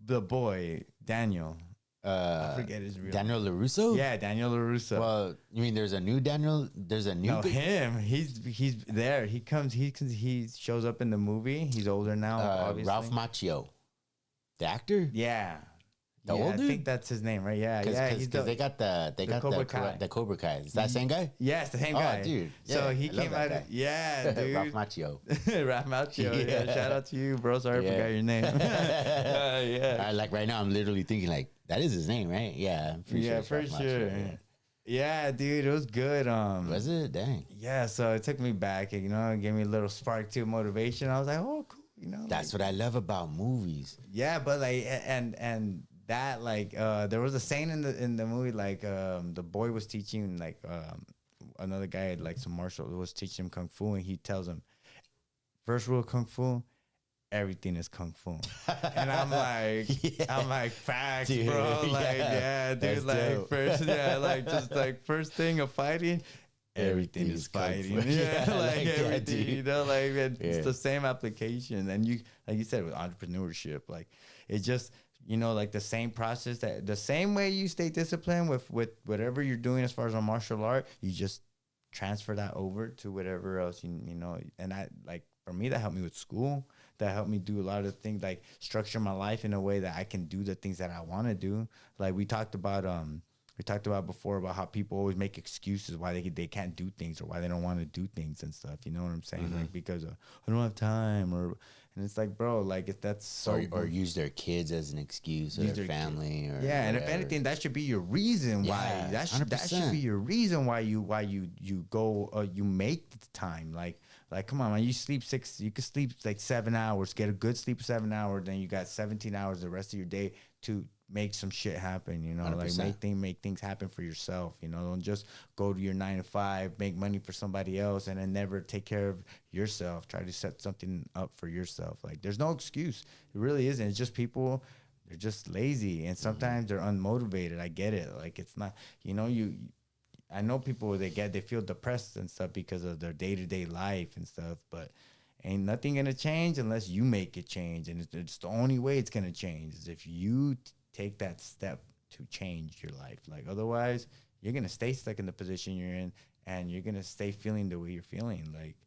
The boy, Daniel. I forget his real Daniel LaRusso? Yeah, Daniel LaRusso. Well, you mean there's a new Daniel? There's a new... No, him. He's there. He shows up in the movie. He's older now, obviously. Ralph Macchio. The actor? Yeah. The yeah, old dude? I think that's his name, right? Yeah, Because they got the Cobra Kai. The Cobra Kai. Is that the same guy? Yes, the same guy. Oh, dude. So Yeah, he I love came that out. guy. Yeah, dude. Ralph Macchio. Ralph Macchio. Yeah. Yeah. Shout out to you, bro. Sorry, I forgot your name. Yeah. Like right now, I'm literally thinking like that is his name, right? Yeah, I'm pretty sure. Yeah, for Ralph sure. Macchio, Yeah, dude, it was good. Was it? Dang. Yeah, so it took me back. It gave me a little spark to motivation. I was like, oh, cool. That's what I love about movies. Yeah, but like, and that, like, there was a scene in the movie, like, the boy was teaching, like, another guy, like, some martial, was teaching him kung fu, and he tells him, first rule of kung fu, everything is kung fu. And I'm like, facts, dude, bro. Like, yeah, dude, like, dope. First thing of fighting, everything is fighting. Yeah, like everything, it's the same application. And you, like you said, with entrepreneurship, like, it just, like the same process, that the same way you stay disciplined with whatever you're doing as far as a martial art, you just transfer that over to whatever else, and I, like, for me, that helped me with school. That helped me do a lot of things, like structure my life in a way that I can do the things that I want to do. Like we talked about before about how people always make excuses why they can't do things or why they don't want to do things and stuff. You know what I'm saying? Mm-hmm. Like because I don't have time, and it's like, bro, like if that's so, or use their kids as an excuse, or their family, or yeah. And whatever. If anything, that should be your reason why. That should be your reason why you go you make the time. Like, come on, man, you could sleep like 7 hours, get a good sleep 7 hours, then you got 17 hours the rest of your day to make some shit happen, 100%. Like make things happen for yourself, don't just go to your 9 to 5, make money for somebody else and then never take care of yourself. Try to set something up for yourself. Like there's no excuse. It really isn't. It's just people, they're just lazy and sometimes they're unmotivated. I get it. Like it's not, I know people they feel depressed and stuff because of their day-to-day life and stuff, but ain't nothing gonna change unless you make it change. And it's the only way it's gonna change is if you take that step to change your life. Like otherwise you're gonna stay stuck in the position you're in and you're gonna stay feeling the way you're feeling. Like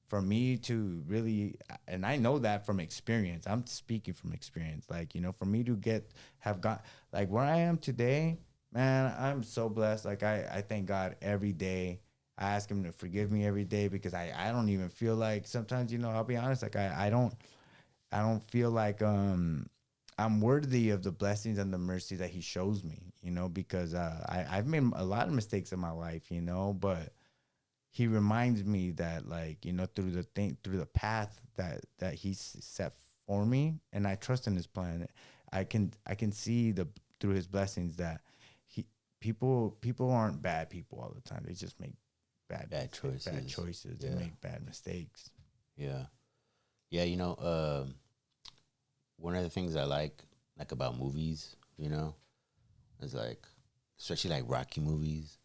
for me to really, and I know that from experience, I'm speaking from experience, like, for me to have got like where I am today, man, I'm so blessed. Like I thank God every day. I ask him to forgive me every day because I don't even feel like sometimes, I'll be honest, like I don't feel like I'm worthy of the blessings and the mercy that he shows me, because I've made a lot of mistakes in my life, but he reminds me that, like, you know, through the path that he's set for me, and I trust in his plan. I can see the through his blessings that he people aren't bad people all the time. They just make Bad choices. bad choices. They Yeah. make bad mistakes. Yeah. Yeah, one of the things I like about movies, is like, especially like Rocky movies,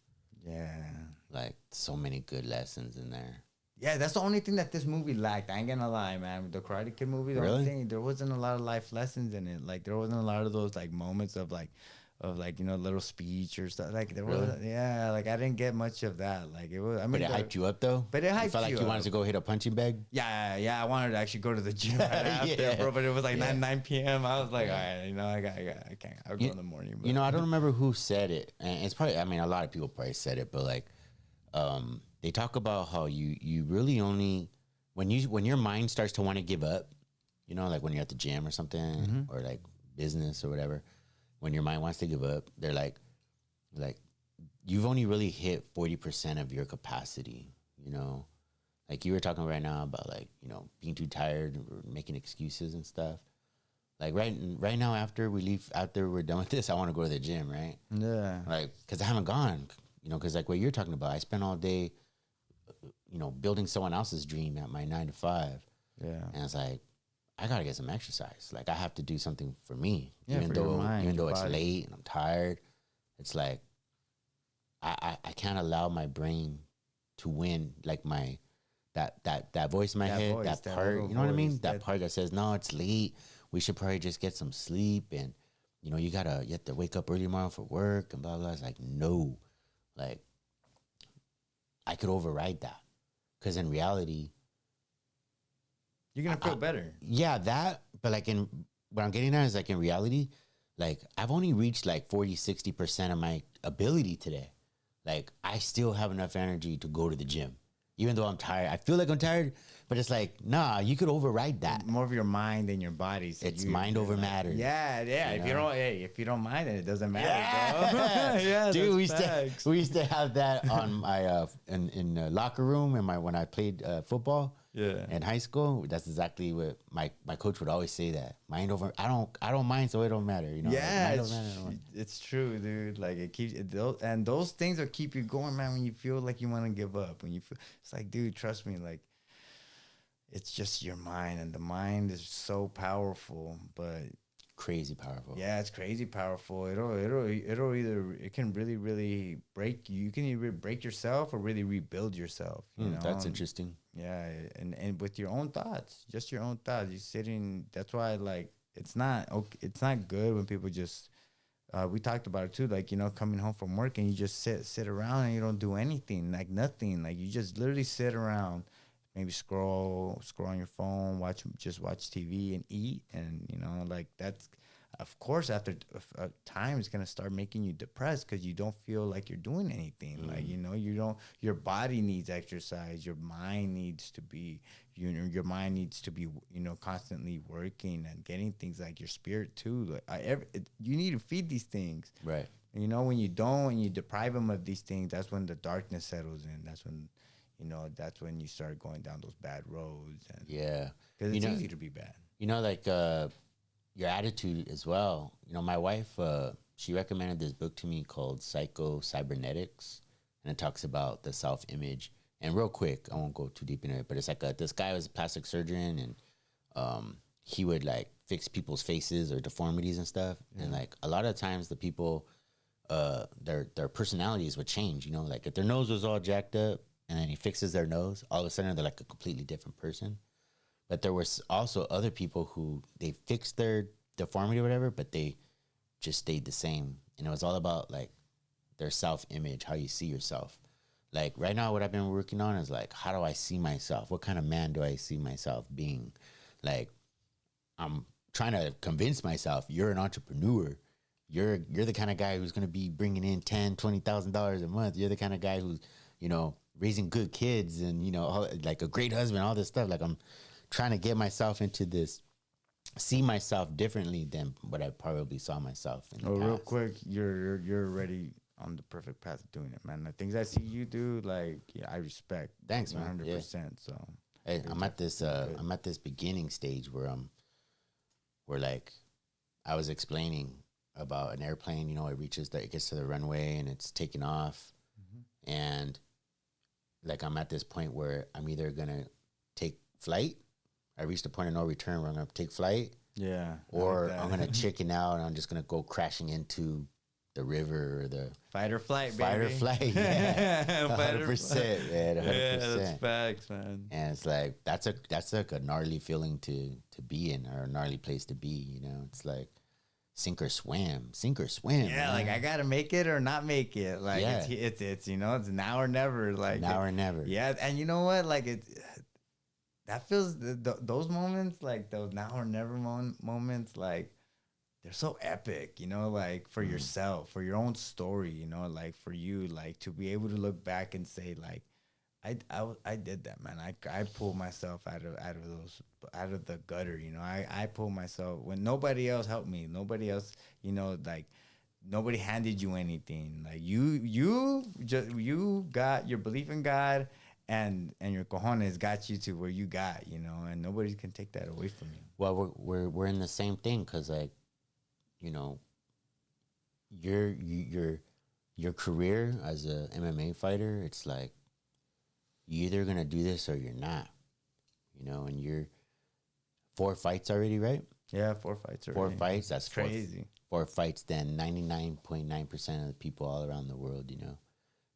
Yeah. like so many good lessons in there. Yeah, that's the only thing that this movie lacked. I ain't gonna lie, man. The Karate Kid movie, the Really? only thing, there wasn't a lot of life lessons in it. Like, there wasn't a lot of those like moments of like, you know, little speech or stuff. Like, there Really? was, yeah. Like, I didn't get much of that. Like, it was. I But mean, it hyped you up though. but it You hyped felt like you you wanted up. to go hit a punching bag. Yeah. I wanted to actually go to the gym right after, Yeah. bro. But it was like Yeah. 9 p.m. I was like, Yeah. all right, you know, I can't. I'll go in the morning. But. I don't remember who said it, and it's probably. I mean, a lot of people probably said it, but like, they talk about how you really only when your mind starts to want to give up, like when you're at the gym or something, or like business or whatever, when your mind wants to give up, they're like you've only really hit 40% of your capacity. Like you were talking right now about like being too tired or making excuses and stuff. Like right now after we're done with this, I want to go to the gym, right? Yeah. Like, because I haven't gone, because like what you're talking about, I spent all day, building someone else's dream at my 9 to 5. Yeah. And it's like, I got to get some exercise. Like, I have to do something for me. Yeah, even for your though, mind, even your though it's body. late and I'm tired, it's like, I can't allow my brain to win, like that voice in my That head, voice, that that part, little you know what I mean? voice, That that- part that says, no, it's late. We should probably just get some sleep. And, you have to wake up early tomorrow for work and blah, blah. It's like, no. Like, I could override that. Because in reality, You're gonna feel better. yeah, that, but like what I'm getting at is like in reality, like I've only reached like 40-60% of my ability today. Like I still have enough energy to go to the gym. Even though I'm tired, I feel like I'm tired, but it's like, nah, you could override that. More of your mind than your body. So It's mind over matter. Yeah. You know? If you don't mind, then it doesn't matter. Yeah, Bro. Yeah, dude, that's facts. we used to have that on my in the locker room when I played football. Yeah. In high school, that's exactly what my coach would always say. That mind over, I don't mind, so it don't matter. Yeah, mind it's, over matter. it's true, dude. Like it keeps and those things will keep you going, man. When you feel like you want to give up, when you feel it's like, dude, trust me, like it's just your mind, and the mind is so powerful. But Crazy powerful. yeah, it's crazy powerful. It can really break you. You can either break yourself or really rebuild yourself. You know, That's interesting. Yeah, and with your own thoughts, just your own thoughts. You sitting. That's why, like, it's not okay. It's not good when people just. We talked about it too, like, coming home from work and you just sit around and you don't do anything, like nothing, like you just literally sit around, maybe scroll on your phone, watch TV and eat, and like that's. Of course, after a time, it's gonna start making you depressed because you don't feel like you're doing anything. Like you don't. Your body needs exercise. Your mind needs to be. Your mind needs to be. Constantly working and getting things, like your spirit too. Like you need to feed these things. Right. And, when you don't, and you deprive them of these things, that's when the darkness settles in. That's when. That's when you start going down those bad roads. And Yeah. because it's easy to be bad. Like your attitude as well. My wife, she recommended this book to me called Psycho Cybernetics, and it talks about the self-image. And real quick, I won't go too deep into it, but it's like this guy was a plastic surgeon, and he would like fix people's faces or deformities and stuff. Yeah. And like a lot of times the people, their personalities would change. Like if their nose was all jacked up, and then he fixes their nose, all of a sudden they're like a completely different person. But there was also other people who they fixed their deformity or whatever, but they just stayed the same. And it was all about like their self-image, how you see yourself. Like right now, what I've been working on is like, how do I see myself? What kind of man do I see myself being? Like, I'm trying to convince myself you're an entrepreneur. You're the kind of guy who's going to be bringing in $10,000-$20,000 a month. You're the kind of guy who's, raising good kids and, like a great husband, all this stuff. Like I'm trying to get myself into this, see myself differently than what I probably saw myself in the past. Real quick, you're already on the perfect path of doing it, man. The things I see you do, like, yeah, I respect. Thanks, man. 100%. So Hey, I'm at this beginning stage where like I was explaining about an airplane. You know, it gets to the runway and it's taking off, and like I'm at this point where I'm either gonna take flight. I reached a point of no return where I'm gonna take flight, yeah, or I'm gonna chicken out and I'm just gonna go crashing into the river or the fight or flight, fight or baby. flight. Yeah, Fight or 100%, man, 100%. Yeah, that's facts, man. And it's like that's like a gnarly feeling to be in, or a gnarly place to be. You know, it's like sink or swim, sink or swim. Yeah, man. like I gotta make it or not make it. Like Yeah. it's you know, it's now or never. Like now or never. yeah, and you know what? Like that feels those moments, like those now or never moments, like they're so epic, you know, like for yourself, for your own story, you know, like for you, like to be able to look back and say, like, I did that, man. I pulled myself out of the gutter, you know. I pulled myself when nobody else helped me, nobody else, you know, like nobody handed you anything. Like you got your belief in God, and your cojones got you to where you got, you know, and nobody can take that away from you. Well, we're in the same thing because, like, you know, your career as a MMA fighter, it's like you're either gonna do this or you're not, you know. And you're 4 fights already, right? Yeah, 4 fights already. 4 fights. That's crazy. 4 fights than 99.9% of the people all around the world, you know.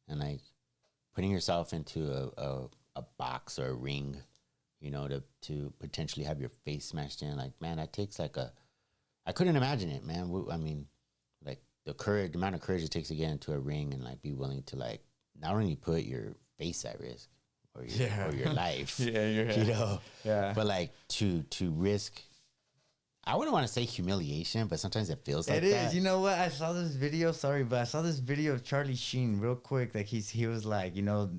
And like putting yourself into a box or a ring, you know, to potentially have your face smashed in, like, man, that takes like I couldn't imagine it, man. I mean, like the amount of courage it takes to get into a ring and like be willing to like not only put your face at risk or your life, you know, but like to risk. I wouldn't want to say humiliation, but sometimes it feels like it is. that. You know what? I saw this video. Sorry, but I saw this video of Charlie Sheen real quick. Like he was like, you know,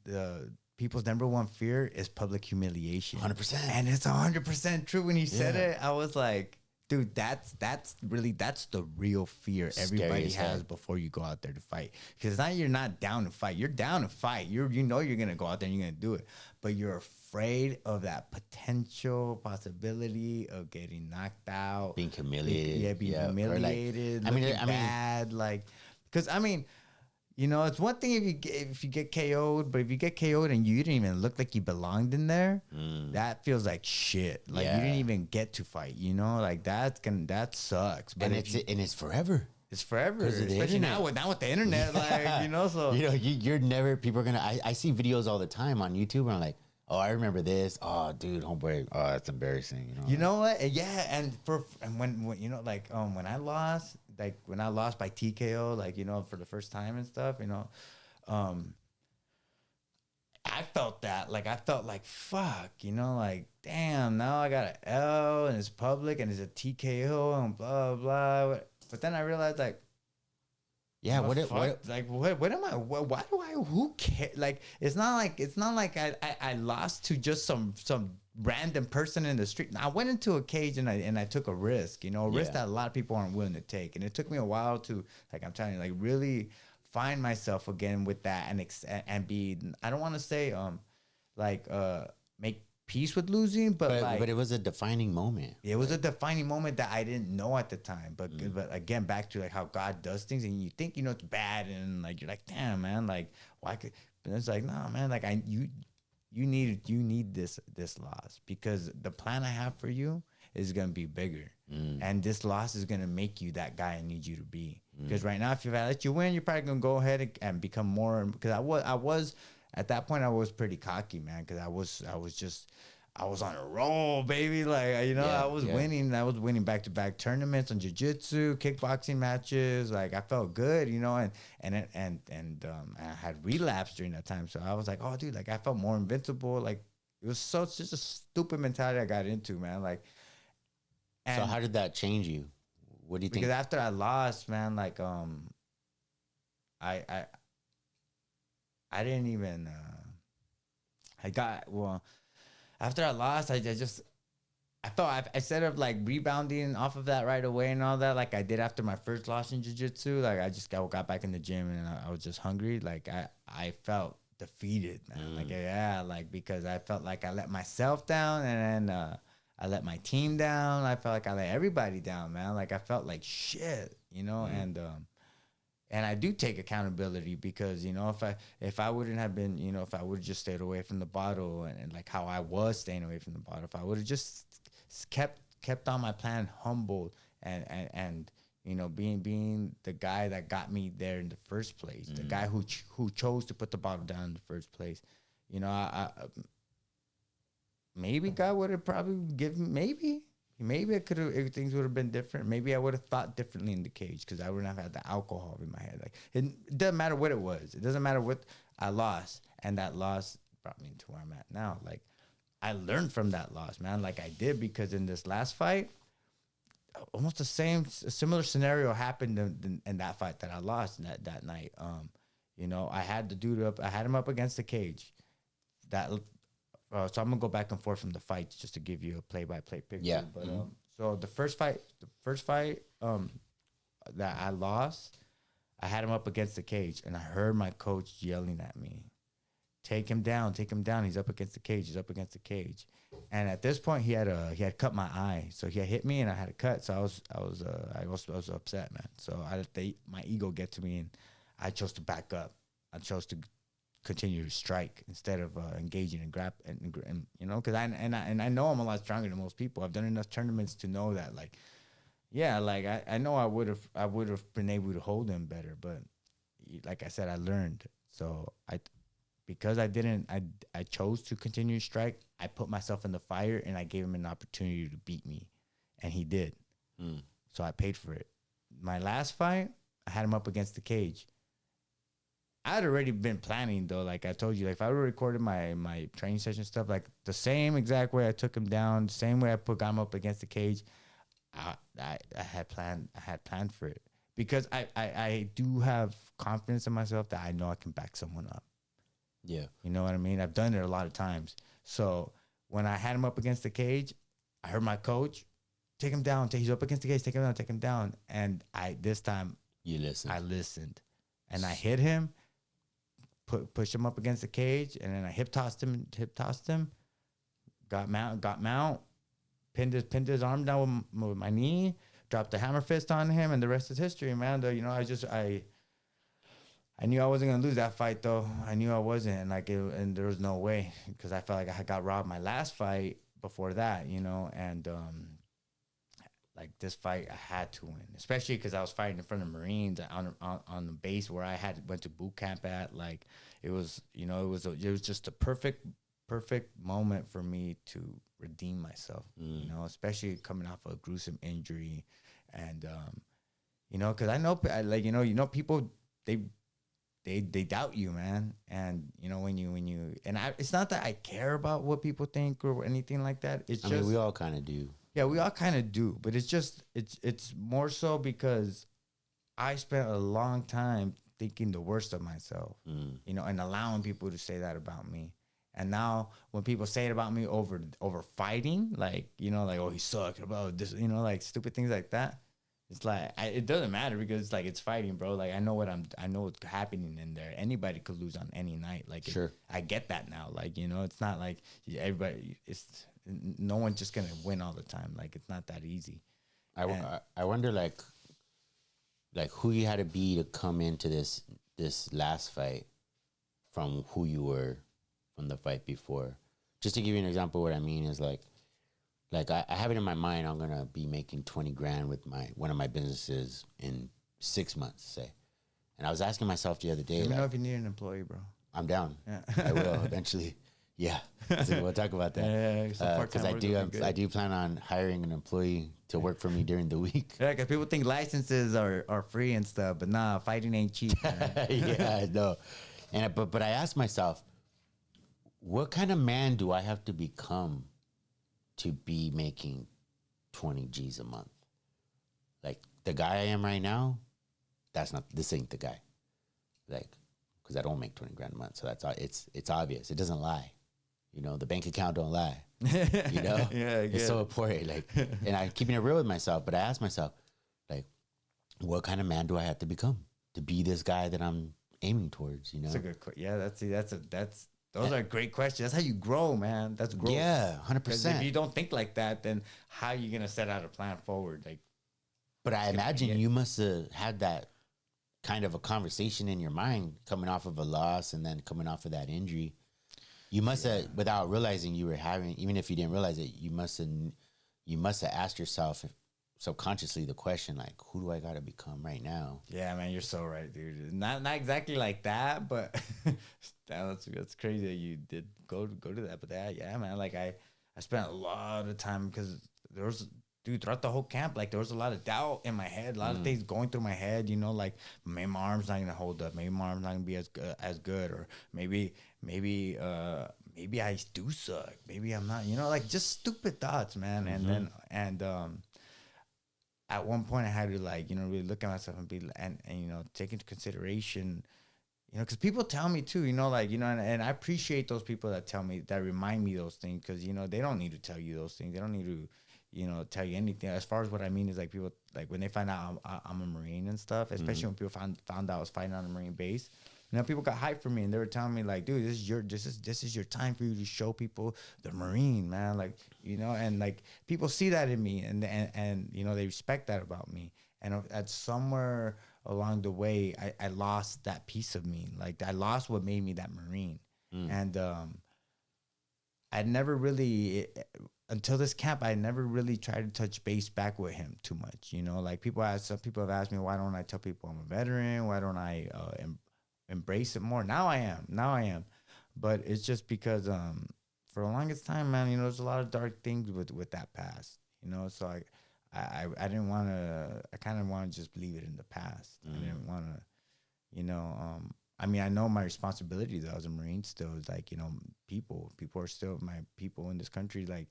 the people's number one fear is public humiliation. 100%. And it's 100% true. When he said Yeah. it, I was like, dude, that's the real fear Scary everybody as hell. has before you go out there to fight. Because now you're not down to fight. You're down to fight. You know you're gonna go out there and you're gonna do it, but you're afraid of that potential possibility of getting knocked out, Being humiliated. being Or like- humiliated. I mean, looking bad, like, because I mean. You know, it's one thing if you get KO'd, but if you get KO'd and you didn't even look like you belonged in there, that feels like shit. Like you didn't even get to fight. You know, like that sucks. But and it's forever. it's forever, 'Cause of the especially now internet. with the internet. Like, you know, so You know, you're never. People are gonna. I see videos all the time on YouTube, and I'm like, oh, I remember this. Oh, dude, homeboy. Oh, that's embarrassing. You know. you know what? Yeah, and when you know, like when I lost by TKO, like, you know, for the first time and stuff, you know, I felt that. Like I felt like fuck, you know, like damn, now I got an L and it's public and it's a TKO and blah blah. But then I realized like. yeah. What What? like what am I? Why do I? Who cares? Like it's not like I lost to just some random person in the street. I went into a cage and I took a risk. You know, a risk Yeah. that a lot of people aren't willing to take. And it took me a while to, like, I'm telling you, like really find myself again with that and be. I don't want to say make peace with losing, But it was a defining moment. it was a defining moment that I didn't know at the time. But again, back to like how God does things, and you think, you know, it's bad, and like you're like, damn, man, like why could? But it's like, no, man, like you need this loss, because the plan I have for you is gonna be bigger, and this loss is gonna make you that guy I need you to be. Because right now, if I let you win, you're probably gonna go ahead and become more. Because I was at that point, I was pretty cocky, man. Because I was on a roll, baby. Like, you know, Yeah, I was yeah. winning. I was winning back-to-back tournaments on jiu-jitsu, kickboxing matches. Like, I felt good, you know, and I had relapsed during that time. So I was like, oh, dude, like I felt more invincible. Like it was just a stupid mentality I got into, man. Like, and So how did that change you? What do you think? because after I lost, man, like I didn't even after I lost, I just I thought instead of like rebounding off of that right away and all that, like I did after my first loss in jiu-jitsu, like I just got back in the gym and I was just hungry. Like I felt defeated, man. Like yeah, like because I felt like I let myself down and then I let my team down. I felt like I let everybody down, man. Like I felt like shit, you know, and I do take accountability because you know if I wouldn't have been, you know, if I would have just stayed away from the bottle and like how I was staying away from the bottle, if I would have just kept on my plan, humbled and you know being the guy that got me there in the first place, the guy who chose to put the bottle down in the first place, you know, I maybe God would have probably given maybe I could have things would have been different. Maybe I would have thought differently in the cage because I wouldn't have had the alcohol in my head. Like it doesn't matter what it was. It doesn't matter what I lost, and that loss brought me to where I'm at now. Like I learned from that loss, man. Like I did because in this last fight, almost a similar scenario happened in that fight that I lost that night. You know, I had the dude up. I had him up against the cage. That so I'm gonna go back and forth from the fights just to give you a play-by-play picture. Yeah. But so the first fight that I lost, I had him up against the cage, and I heard my coach yelling at me, take him down, take him down. He's up against the cage. He's up against the cage." And at this point, he had cut my eye, so he had hit me, and I had a cut. So I was upset, man. So I let my ego get to me, and I chose to back up. I chose to continue to strike instead of engaging and grab and you know, because I know I'm a lot stronger than most people. I've done enough tournaments to know that, like, yeah, like I know I would have been able to hold him better, but like I said, I learned. So because I chose to continue to strike. I put myself in the fire and I gave him an opportunity to beat me, and he did. So I paid for it. My last fight, I had him up against the cage. I had already been planning though, like I told you, like if I would have recorded my training session stuff, like the same exact way I took him down, the same way I got him up against the cage, I had planned for it because I do have confidence in myself that I know I can back someone up. Yeah. You know what I mean? I've done it a lot of times. So when I had him up against the cage, I heard my coach, take him down. He's up against the cage, take him down, take him down. And this time I listened and I hit him. Pushed him up against the cage, and then I hip tossed him, got mount, pinned his arm down with my knee, dropped the hammer fist on him, and the rest is history, man. You know, I knew I wasn't gonna lose that fight, though. I knew I wasn't, and there was no way because I felt like I got robbed my last fight before that, you know, and like this fight I had to win, especially because I was fighting in front of Marines on the base where I went to boot camp at. Like it was, you know, it was just a perfect moment for me to redeem myself. You know, especially coming off a gruesome injury, and you know, because I know like you know people they doubt you, man, and you know when you and it's not that I care about what people think or anything like that. It's just we all kind of do. Yeah, we all kind of do, but it's more so because I spent a long time thinking the worst of myself, you know, and allowing people to say that about me. And now when people say it about me over fighting, like, you know, like, oh, he sucked, about this, you know, like stupid things like that. It's like it doesn't matter because it's like it's fighting, bro. Like I know what's happening in there. Anybody could lose on any night. Like sure, I get that now. Like, you know, it's not like everybody. No one's just gonna win all the time. Like it's not that easy. I wonder like who you had to be to come into this last fight from who you were from the fight before. Just to give you an example, what I mean is like I have it in my mind. I'm gonna be making 20 grand with one of my businesses in 6 months, say. And I was asking myself the other day, Let me know if you need an employee, bro. I'm down. Yeah. I will eventually. Yeah, so we'll talk about that. Yeah, because I do plan on hiring an employee to work for me during the week. Yeah, because people think licenses are free and stuff, but nah, fighting ain't cheap. Yeah, I know. And but I asked myself, what kind of man do I have to become to be making 20 G's a month? Like the guy I am right now, this ain't the guy. Like, because I don't make 20 grand a month, so it's obvious. It doesn't lie. You know, the bank account don't lie. You know, Yeah, I it's get so it. important. Like, and I'm keeping it real with myself. But I ask myself, like, what kind of man do I have to become to be this guy that I'm aiming towards? You know, That's a good yeah, that's those are great questions. That's how you grow, man. That's growth. yeah, 'Cause if you 100%. don't think like that, then how are you gonna set out a plan forward? Like, But I gonna be imagine it. you must have had that kind of a conversation in your mind coming off of a loss and then coming off of that injury. You must have, without realizing you were having, even if you didn't realize it, you must have asked yourself subconsciously the question, like, who do I got to become right now? yeah, man, you're so right, dude. Not exactly like that, but that's crazy that you did go to that. But that, yeah, man, like I spent a lot of time because there was. Dude, throughout the whole camp, like there was a lot of doubt in my head, a lot of things going through my head. You know, like maybe my arm's not gonna hold up, maybe my arm's not gonna be as good, or maybe I do suck, maybe I'm not. You know, like just stupid thoughts, man. And at one point I had to like really look at myself and be and take into consideration. Because people tell me too, like, and I appreciate those people that tell me, that remind me those things, because, they don't need to tell you those things. They don't need to, tell you anything. As far as what I mean is, like, people, like, when they find out I'm a Marine and stuff, especially when people found out I was fighting on a Marine base, people got hyped for me, and they were telling me, like, dude, this is your time for you to show people the Marine, man. Like, and, like, people see that in me, and they respect that about me. And at somewhere along the way, I lost that piece of me. Like, I lost what made me that Marine. And I never really, until this camp, I never really tried to touch base back with him too much. Like, some people have asked me, why don't I tell people I'm a veteran? Why don't I embrace it more? Now I am. But it's just because for the longest time, man, there's a lot of dark things with that past. So I didn't want to. I kind of want to just leave it in the past. I didn't want to, I mean, I know my responsibility though as a Marine still is like, people are still my people in this country. Like,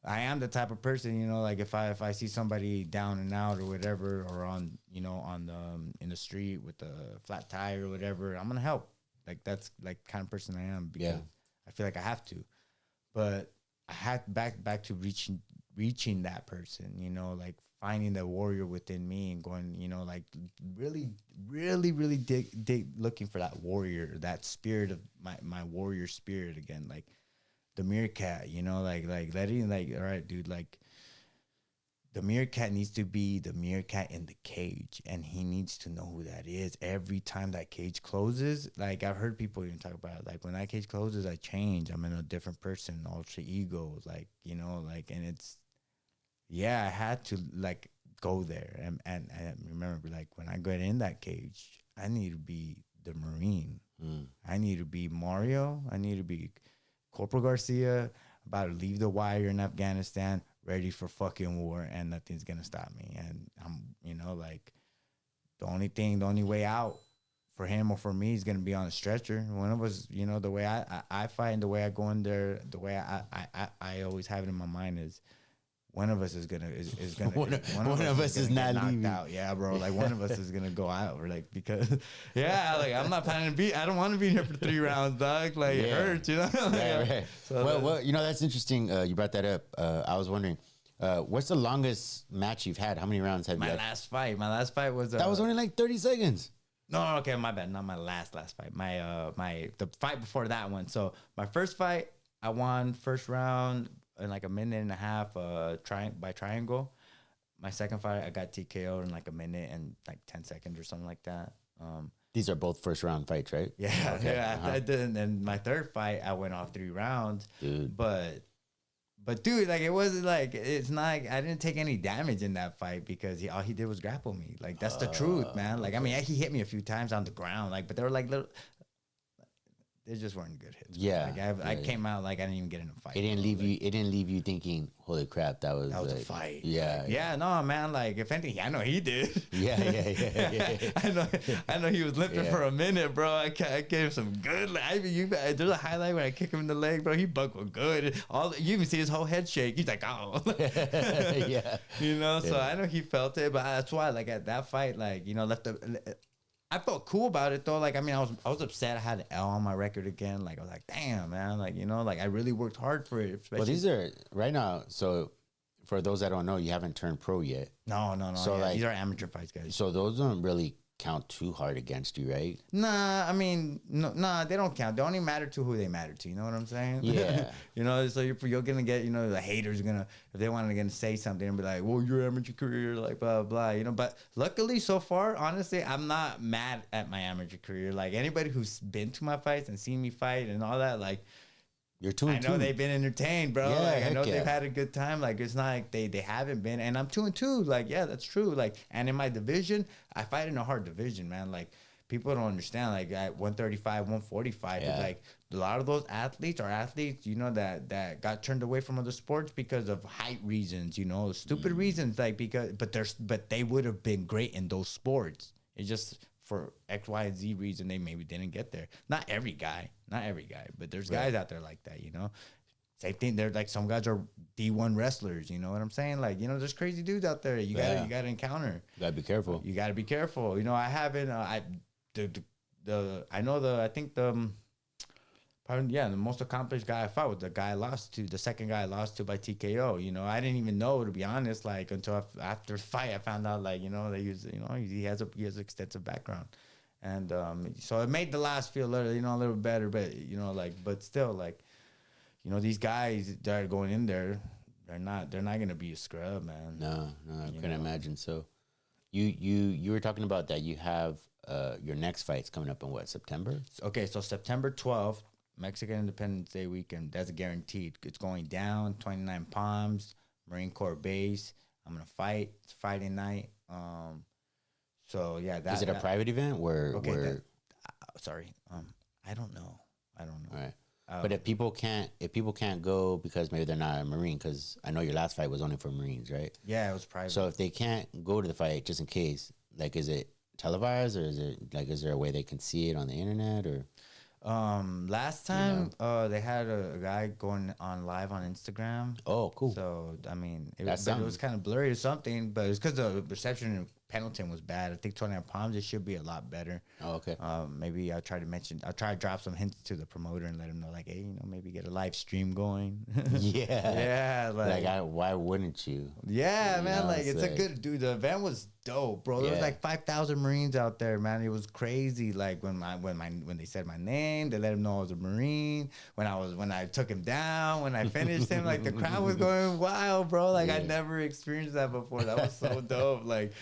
I am the type of person, like if I see somebody down and out or whatever, or on in the street with a flat tire or whatever, I'm gonna help. Like, that's like the kind of person I am, because I feel like I have to. But I had back to reaching that person, like finding the warrior within me and going, like really, really, really dig looking for that warrior, that spirit of my warrior spirit again, like the meerkat, like letting, like, all right, dude, like the meerkat needs to be the meerkat in the cage, and he needs to know who that is. Every time that cage closes, like I've heard people even talk about it, like when that cage closes, I change. I'm in a different person, alter ego, like, like, and it's, I had to like go there and I remember, like, when I got in that cage, I need to be the Marine. I need to be Mario. I need to be Corporal Garcia, about to leave the wire in Afghanistan, ready for fucking war, and nothing's gonna stop me. And I'm, like, the only way out for him or for me is gonna be on a stretcher. One of us, the way I fight, the way I go in there, the way I always have it in my mind is, one of us is gonna one of us is not leaving out. Yeah, bro. Like, one of us is gonna go out, or like, because like, I'm not planning to be. I don't want to be here for 3 rounds, dog. Like, it hurts, like, right. So well, that's interesting. You brought that up. I was wondering, what's the longest match you've had? How many rounds have you had? My last fight was that was only like 30 seconds. No, okay, my bad. Not my last fight. The fight before that one. So my first fight, I won first round in like a minute and a half, by triangle. My second fight, I got TKO'd in like a minute and like 10 seconds or something like that. These are both first round fights, right? Yeah, okay. I did. And my third fight, I went off 3 rounds. Dude. But dude, like, it wasn't like, it's not like I didn't take any damage in that fight, because all he did was grapple me. Like, that's the truth, man. Like, I mean, he hit me a few times on the ground, like, but they were like little. They just weren't good hits. Yeah, like, I came out like I didn't even get in a fight. It didn't leave you. It didn't leave you thinking, "Holy crap, that was a fight." Yeah, yeah. No, man. Like, if anything, I know he did. Yeah. I know he was limping for a minute, bro. I gave him some good. There's a highlight where I kick him in the leg, bro. He buckled good. You even see his whole head shake. He's like, oh, yeah. So I know he felt it, but that's why, like, at that fight, like, left the. I felt cool about it though. Like, I mean, I was upset. I had an L on my record again. Like, I was like, damn, man. Like, you know, like I really worked hard for it. Well, these are right now. So, for those that don't know, you haven't turned pro yet. No. So, Yeah, like, these are amateur fights, guys. So those don't really count too hard against you, right? Nah, I mean, no, nah, they don't count. They only matter to who they matter to. You know what I'm saying? Yeah. You know, so you're gonna get, you know, the haters are gonna, if they want to gonna say something and be like, well, your amateur career, like blah blah, you know. But luckily, so far, honestly, I'm not mad at my amateur career. Like anybody who's been to my fights and seen me fight and all that, like. You're 2 and 2. I know they've been entertained, bro. Yeah, like I know heck yeah. they've had a good time. Like it's not like they haven't been. And I'm 2 and 2. Like, yeah, that's true. Like, and in my division, I fight in a hard division, man. Like people don't understand. Like at 135, 145, Yeah. like a lot of those athletes are athletes, you know, that got turned away from other sports because of height reasons, you know, stupid reasons. Like but they would have been great in those sports. It's just for X, Y, and Z reason they maybe didn't get there. Not every guy, but there's guys out there like that, you know. Same thing. They're like some guys are D1 wrestlers. You know what I'm saying? Like, you know, there's crazy dudes out there. You gotta encounter. You gotta be careful. You gotta be careful. You know, I haven't. I think probably, the most accomplished guy I fought was the guy I lost to, the second guy I lost to by TKO. You know, I didn't even know, to be honest, like until after the fight, I found out, like, you know, that he has extensive background. And so it made the last feel a little better, but, you know, like, but still, like, you know, these guys that are going in there, they're not going to be a scrub, man. No, I couldn't imagine. So you were talking about that you have your next fight's coming up in what, September? Okay, so September 12th, Mexican Independence Day weekend. That's guaranteed. It's going down, 29 Palms, Marine Corps Base. I'm going to fight. It's Friday night. So, yeah. Is it a private event where... sorry. I don't know. All right. But if people can't go because maybe they're not a Marine, because I know your last fight was only for Marines, right? Yeah, it was private. So if they can't go to the fight, just in case, like, is it televised, or is there a way they can see it on the internet, or? Last time, they had a guy going on live on Instagram. Oh, cool. So, I mean, it That's was kind of blurry or something, but it's because the reception in Pendleton was bad. I think 29 Palms, it should be a lot better. Oh, okay. Maybe I'll try to drop some hints to the promoter and let him know, like, hey, you know, maybe get a live stream going. Yeah. Yeah. Why wouldn't you? Yeah, You man. know, Like, it's a good dude. The event was dope, bro. There was like 5,000 Marines out there, man. It was crazy. Like when they said my name, they let him know I was a Marine. When I took him down, when I finished him, like the crowd was going wild, bro. Like I never experienced that before. That was so dope. Like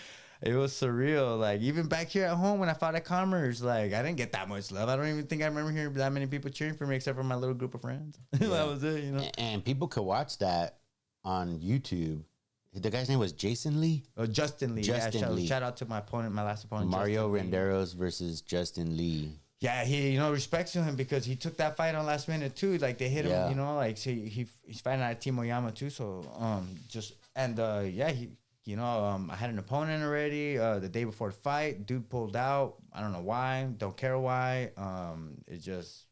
it was surreal. Like even back here at home when I fought at Commerce, like I didn't get that much love. I don't even think I remember hearing that many people cheering for me except for my little group of friends. Yeah. That was it, you know. And people could watch that on YouTube. The guy's name was Jason Lee? Oh, Justin Lee. Lee. Shout out to my last opponent. Mario Renderos versus Justin Lee. Yeah, he, you know, respects to him because he took that fight on last minute too. Like they hit him, you know, like so he's fighting at Timo Yama too. So he, you know, I had an opponent already the day before the fight. Dude pulled out. I don't know why. Don't care why. It's just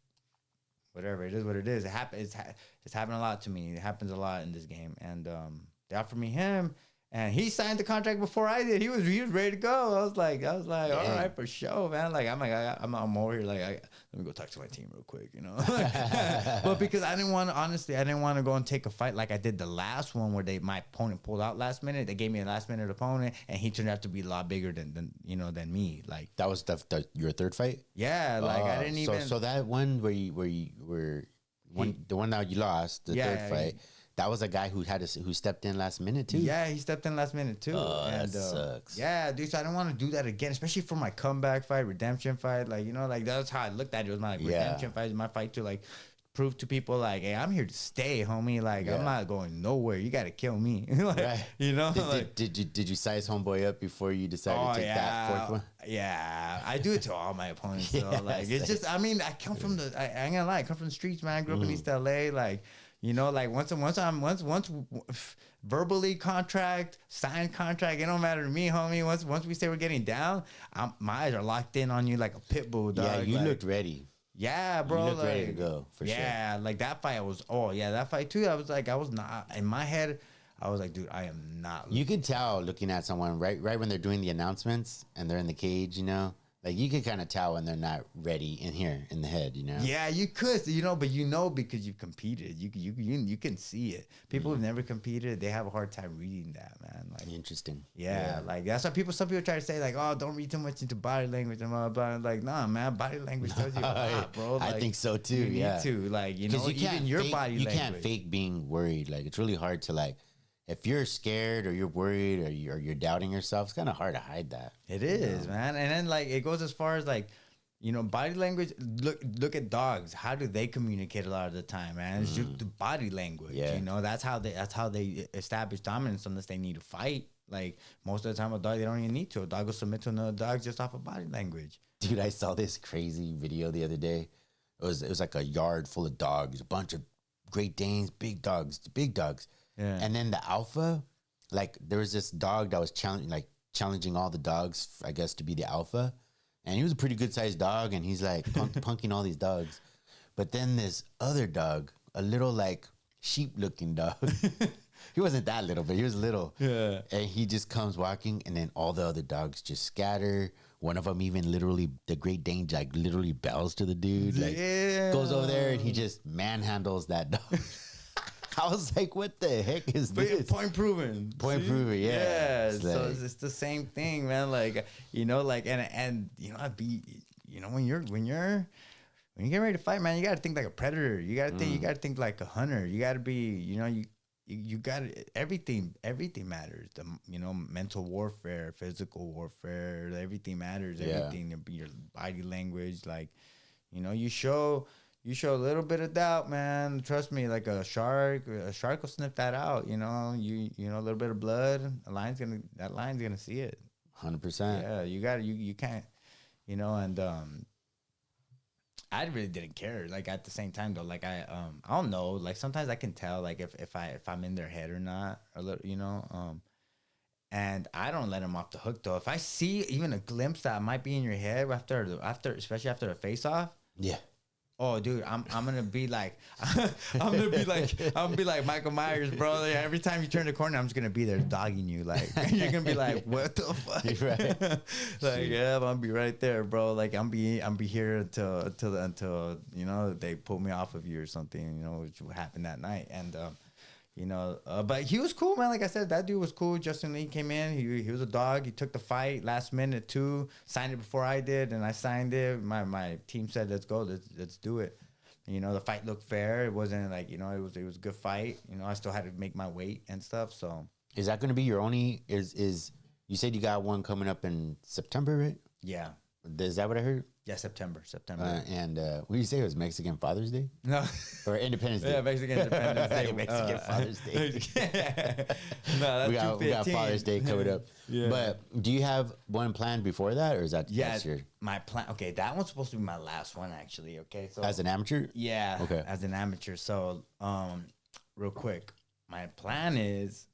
whatever. It is what it is. It happens. It's happened a lot to me. It happens a lot in this game. And they offered me him. And he signed the contract before I did. He was ready to go. I was like, all right, for sure, man. Like, I'm over here. Like, let me go talk to my team real quick, you know. But because I didn't want to go and take a fight like I did the last one where my opponent pulled out last minute. They gave me a last minute opponent, and he turned out to be a lot bigger than me. Like that was your third fight. Yeah, like I didn't even. So that one the one that you lost, the third fight. That was a guy who stepped in last minute too. Yeah, he stepped in last minute too. Oh, that sucks. Yeah, dude. So I don't want to do that again, especially for my comeback fight, redemption fight. Like, you know, like that's how I looked at it. It was my redemption fight, my fight to like prove to people like, hey, I'm here to stay, homie. Like I'm not going nowhere. You got to kill me. Like, right. You know. Did you size homeboy up before you decided to take that fourth one? Yeah, I do it to all my opponents. So like it's just, I mean, I come from I ain't gonna lie, I come from the streets, man. I grew up in East LA, like. You know, like once verbally signed contract, it don't matter to me, homie. Once we say we're getting down, my eyes are locked in on you like a pit bull, dog. Yeah, you looked ready. Yeah, bro. You looked ready to go for sure. Yeah, like that fight that fight too. I was not in my head. I was like, dude, I am not. You could tell looking at someone right when they're doing the announcements and they're in the cage, you know. Like you can kind of tell when they're not ready in here in the head, you know. Yeah, you could, but because you competed, you can see it. People who've never competed, they have a hard time reading that, man. Like, Interesting. yeah, like that's why some people try to say like, oh, don't read too much into body language and blah blah. Like, nah, man, body language tells you a lot, bro. Like, I think so too. You Yeah. need to, like, Because you can't even your fake, body you language. can't fake being worried. Like it's really hard to like, if you're scared or you're worried or you're doubting yourself, it's kind of hard to hide that. It is, man. And then like it goes as far as like, body language. Look at dogs. How do they communicate a lot of the time, man? It's just the body language. Yeah. That's how they establish dominance unless they need to fight. Like most of the time, a dog they don't even need to. A dog will submit to another dog just off of body language. Dude, I saw this crazy video the other day. It was like a yard full of dogs, a bunch of Great Danes, big dogs. Yeah. And then the alpha, like there was this dog that was challenging all the dogs, I guess, to be the alpha. And he was a pretty good sized dog, and he's like punking all these dogs. But then this other dog, a little like sheep looking dog. He wasn't that little, but he was little. Yeah. And he just comes walking, and then all the other dogs just scatter. One of them even literally, the Great Dane, like literally bows to the dude. Like goes over there and he just manhandles that dog. I was like, what the heck is this? Point proven. Point proven, yeah. Yeah. It's So like- it's the same thing, man. Like, and when you're getting ready to fight, man, you gotta think like a predator. You gotta think like a hunter. You gotta be, you got everything matters. The mental warfare, physical warfare, everything matters. Yeah. Everything, your body language, like, you show a little bit of doubt, man. Trust me, like a shark will sniff that out. You know, a little bit of blood, that lion's gonna see it. 100%. Yeah, you can't, and I really didn't care. Like at the same time though, like I don't know. Like sometimes I can tell like if I'm in their head or not, a little, and I don't let them off the hook though. If I see even a glimpse that might be in your head especially after a face off. Yeah. Oh, dude, I'm gonna be like, I'm gonna be like Michael Myers, bro. Like, every time you turn the corner, I'm just gonna be there dogging you. Like you're gonna be like, what the fuck? Right. Like, yeah, I'm gonna be right there, bro. Like I'm be here until they pull me off of you or something. Which happened that night, and but he was cool, man. Like I said, that dude was cool. Justin Lee came in. He was a dog. He took the fight last minute too. Signed it before I did, and I signed it. My team said, "Let's go. Let's do it." The fight looked fair. It wasn't like it was a good fight. I still had to make my weight and stuff. So Is that going to be your only? Is you said you got one coming up in September, right? yeah, Is that what I heard? yeah, September. And what did you say? It was Mexican Father's Day No. or Independence Day? Yeah, Mexican Independence Day. Mexican Father's Day. No, that's we got 215. Father's Day coming up. Yeah. But do you have one planned before that, or is that Yeah, that's your my plan. Okay, that one's supposed to be my last one, actually. Okay, so as an amateur? yeah, Okay. as an amateur. So, real quick, my plan is,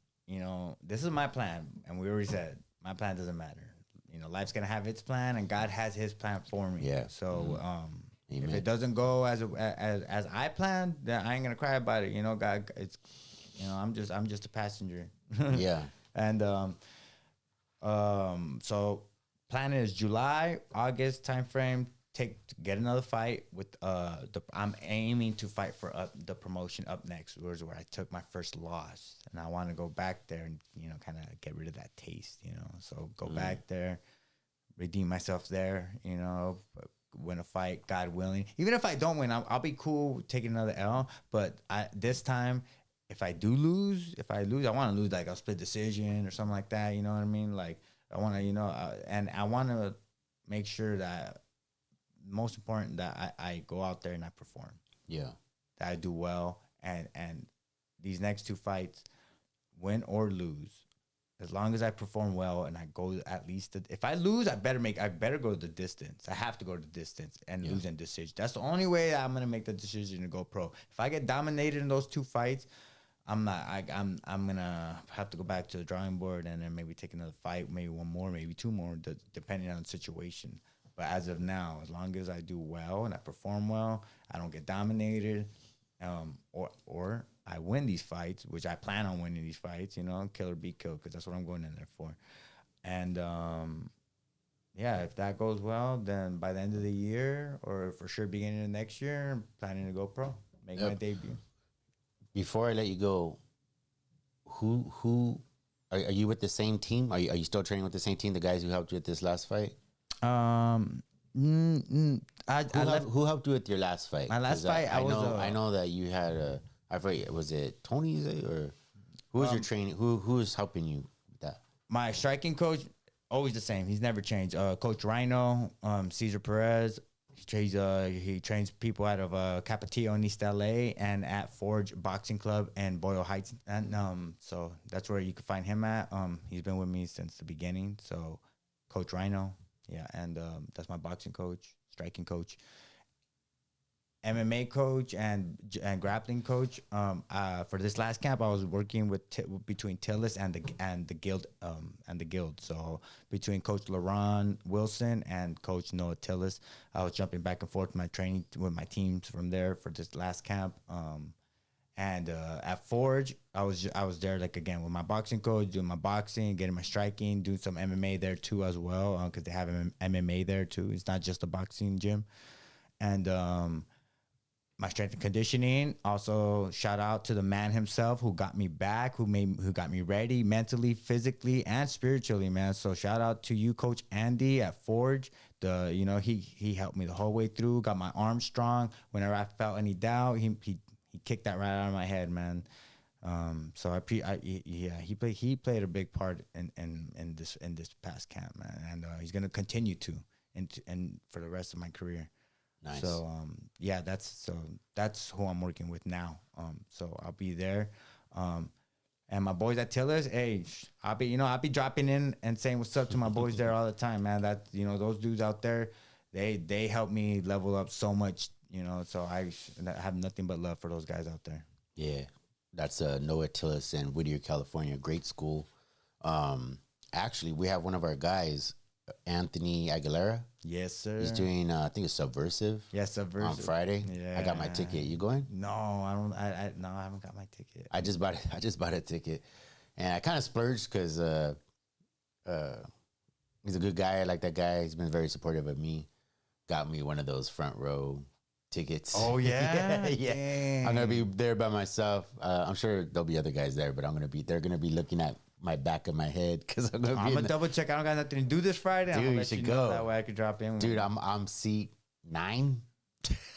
this is my plan, and we already said my plan doesn't matter. Life's gonna have its plan, and God has His plan for me. Yeah. So, if Amen. it doesn't go as I planned, then I ain't gonna cry about it. God, it's, I'm just a passenger. Yeah. And so plan is July, August timeframe. Get another fight with I'm aiming to fight for the promotion Up Next, where I took my first loss, and I want to go back there and kind of get rid of that taste, So go back there, redeem myself there, win a fight, God willing. Even if I don't win, I'll be cool taking another L. But this time, if I lose, I want to lose like a split decision or something like that. You know what I mean? Like I want to, and I want to make sure that most important that I go out there and I perform. Yeah. That I do well, and these next two fights, win or lose, as long as I perform well and I go at least. If I lose, I better go the distance. I have to go the distance and lose in decision. That's the only way I'm gonna make the decision to go pro. If I get dominated in those two fights, I'm gonna have to go back to the drawing board and then maybe take another fight, maybe one more, maybe two more, depending on the situation. But as of now, as long as I do well and I perform well, I don't get dominated, or I win these fights, which I plan on winning these fights, kill or be killed, because that's what I'm going in there for. And yeah, if that goes well, then by the end of the year or for sure beginning of next year, I'm planning to go pro, make my Yep. debut. Before I let you go, who are you with the same team? Are you still training with the same team? The guys who helped you with this last fight. Um, I left Who helped you with your last fight? my last 'Cause fight. I was I know that you had a. I forget. Was it Tony? Is it, or who was your training? Who was helping you with that? my striking coach, always the same. He's never changed. Coach Rhino, Cesar Perez. He trains people out of Capatillo in East LA and at Forge Boxing Club and Boyle Heights. And so that's where you can find him at. He's been with me since the beginning. So Coach Rhino, yeah, and that's my boxing coach, striking coach. MMA coach and grappling coach. For this last camp, I was working with between Tillis and the guild. So between Coach LaRon Wilson and Coach Noah Tillis, I was jumping back and forth my training with my teams from there for this last camp. And at Forge, I was there like again with my boxing coach, doing my boxing, getting my striking, doing some MMA there too as well because they have MMA there too. It's not just a boxing gym, and my strength and conditioning. Also, shout out to the man himself who got me back, who got me ready mentally, physically, and spiritually, man. So shout out to you, Coach Andy at Forge. He helped me the whole way through, got my arm strong. Whenever I felt any doubt, he kicked that right out of my head, man. He played a big part in this past camp, man, and he's gonna continue to and for the rest of my career. Nice. So that's who I'm working with now. So I'll be there. And my boys at Tillis, hey, I'll be dropping in and saying what's up to my boys there all the time, man. That those dudes out there, they help me level up so much, so I have nothing but love for those guys out there. Yeah, that's Noah Tillis in Whittier, California. Great school. Actually, we have one of our guys, Anthony Aguilera. Yes, sir. He's doing, I think it's Subversive. Yes, Subversive. On Friday. Yeah. I got my ticket. You going? No, I don't. No, I haven't got my ticket. I just bought a ticket, and I kind of splurged because he's a good guy. I like that guy. He's been very supportive of me. Got me one of those front row tickets. Oh yeah, yeah. Dang. I'm gonna be there by myself. I'm sure there'll be other guys there, but they're gonna be looking at my back of my head because I'm gonna double check. I don't got nothing to do this Friday. Dude, I'm you should go. Know that way I could drop in. Dude, I'm seat 9.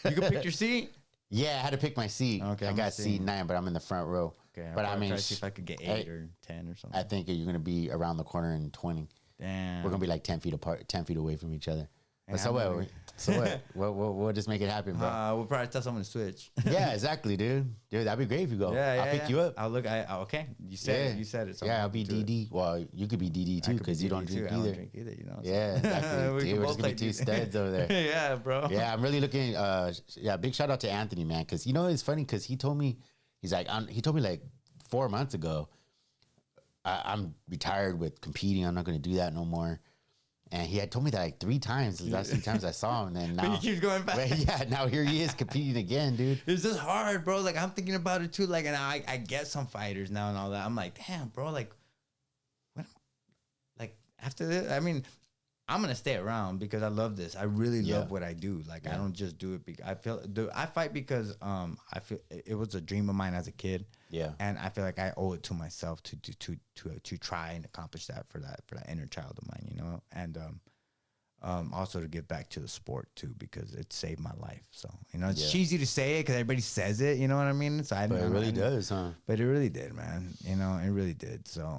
You can pick your seat. Yeah, I had to pick my seat. Okay, I got seat 9, but I'm in the front row. Okay, but I mean, try to see if I could get 8 or 10 or something. I think you're gonna be around the corner in 20. Damn, we're gonna be like 10 feet apart, 10 feet away from each other. Hey, so what? So what? We'll just make it happen, bro. We'll probably tell someone to switch. Yeah, exactly, dude. Dude, that'd be great if you go. I'll pick you up. I'll look. Okay, you said it. So I'll be DD. Well, you could be DD too because you don't drink either. I don't drink either. Yeah, exactly. Dude, we're just gonna be 2 studs over there. Yeah, bro. Yeah, I'm really looking. Big shout out to Anthony, man, because it's funny because he told me he told me like 4 months ago. I'm retired with competing. I'm not gonna do that no more. And he had told me that like 3 times. The last 3 times I saw him, and now he keeps going back. Yeah, now here he is competing again, dude. It's just hard, bro. Like I'm thinking about it too. Like, and I get some fighters now and all that. I'm like, damn, bro. Like, what? Like after this, I mean, I'm gonna stay around because I love this. I really love what I do. Like I don't just do it because I fight because I feel it was a dream of mine as a kid. Yeah, and I feel like I owe it to myself to try and accomplish that for that inner child of mine, and also to give back to the sport too because it saved my life. So it's cheesy to say it because everybody says it, you know what I mean? So but it really does, huh? But it really did, man. It really did. So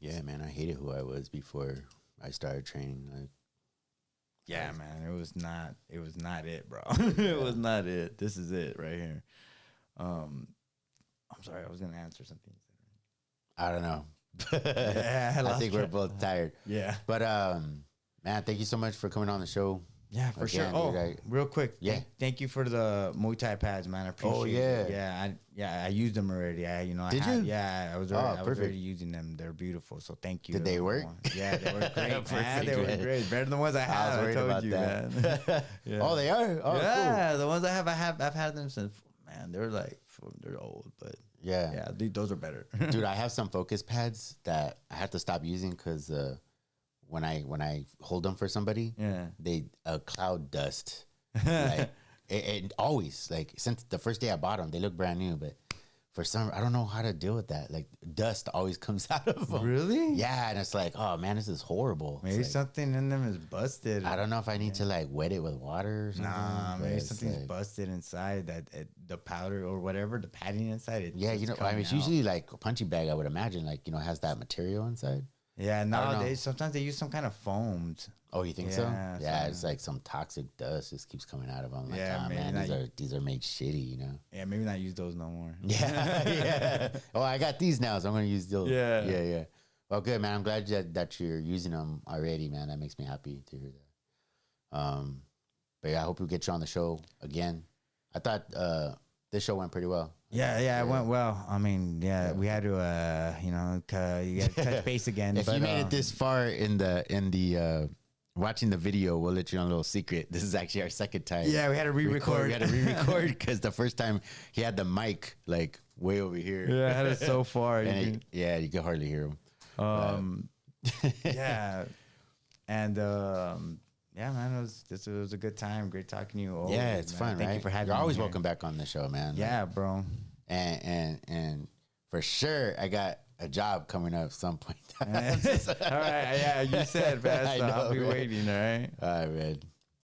yeah, man, I hated who I was before I started training. Like, yeah, man, it was not it, bro. It was not it. This is it right here. I'm sorry, I was gonna answer something. I don't know. Yeah, I think we're both tired. Yeah, but man, thank you so much for coming on the show. Yeah, for sure. Oh, dude, real quick. Yeah. Thank you for the Muay Thai pads, man. I appreciate it. Yeah. I used them already. Did you? Yeah, I was already using them. They're beautiful. So thank you. Did they work? Yeah, they were great, man. They were great. Better than the ones I had. I told you, man. Yeah. Oh, they are? Oh, yeah, cool. The ones I've had them since, man, they're old, but yeah, those are better. Dude, I have some focus pads that I have to stop using because when I hold them for somebody, Yeah. they cloud dust. Like it always, like, since the first day I bought them, they look brand new, but for some, I don't know how to deal with that. Like, dust always comes out of them. Really? Yeah, and it's like, oh man, this is horrible. Maybe It's like, something in them is busted. I don't know if I need to like wet it with water or something. Nah, but maybe it's something's like, busted inside that the powder or whatever, the padding inside it. yeah, just you know, I coming mean, it's out. usually like a punching bag. I would imagine, like, you know, has that material inside. Yeah, know. nowadays sometimes they use some kind of foams. Oh, you think so? Yeah, Yeah, so- it's like some toxic dust just keeps coming out of them. Like, Yeah, oh, maybe man, not these are made shitty, you know? Yeah, maybe not use those no more. Yeah, yeah. Oh, I got these now, so I'm gonna use those. Yeah. Yeah. Well, good, man. I'm glad that you're using them already, man. That makes me happy to hear that. But yeah, I hope we get you on the show again. I thought this show went pretty well. Yeah, it went well. I mean, yeah, we had to, you got to touch base again. If but, you made it this far in the watching the video, we'll let you know a little secret. This is actually our second time. yeah, we had to re-record. We had to re-record because the first time he had the mic like way over here. Yeah, I had it so far. And you could hardly hear him. Yeah, and yeah, man, it was a good time. Great talking to you. Always, Yeah, it's man. fun, Thank right? you for having You're me. always here. welcome back on the show, man. Yeah, bro. And for sure, I got a job coming up at some point. All right, yeah, you said, man. I So know, I'll be man. waiting. All right. All right, man.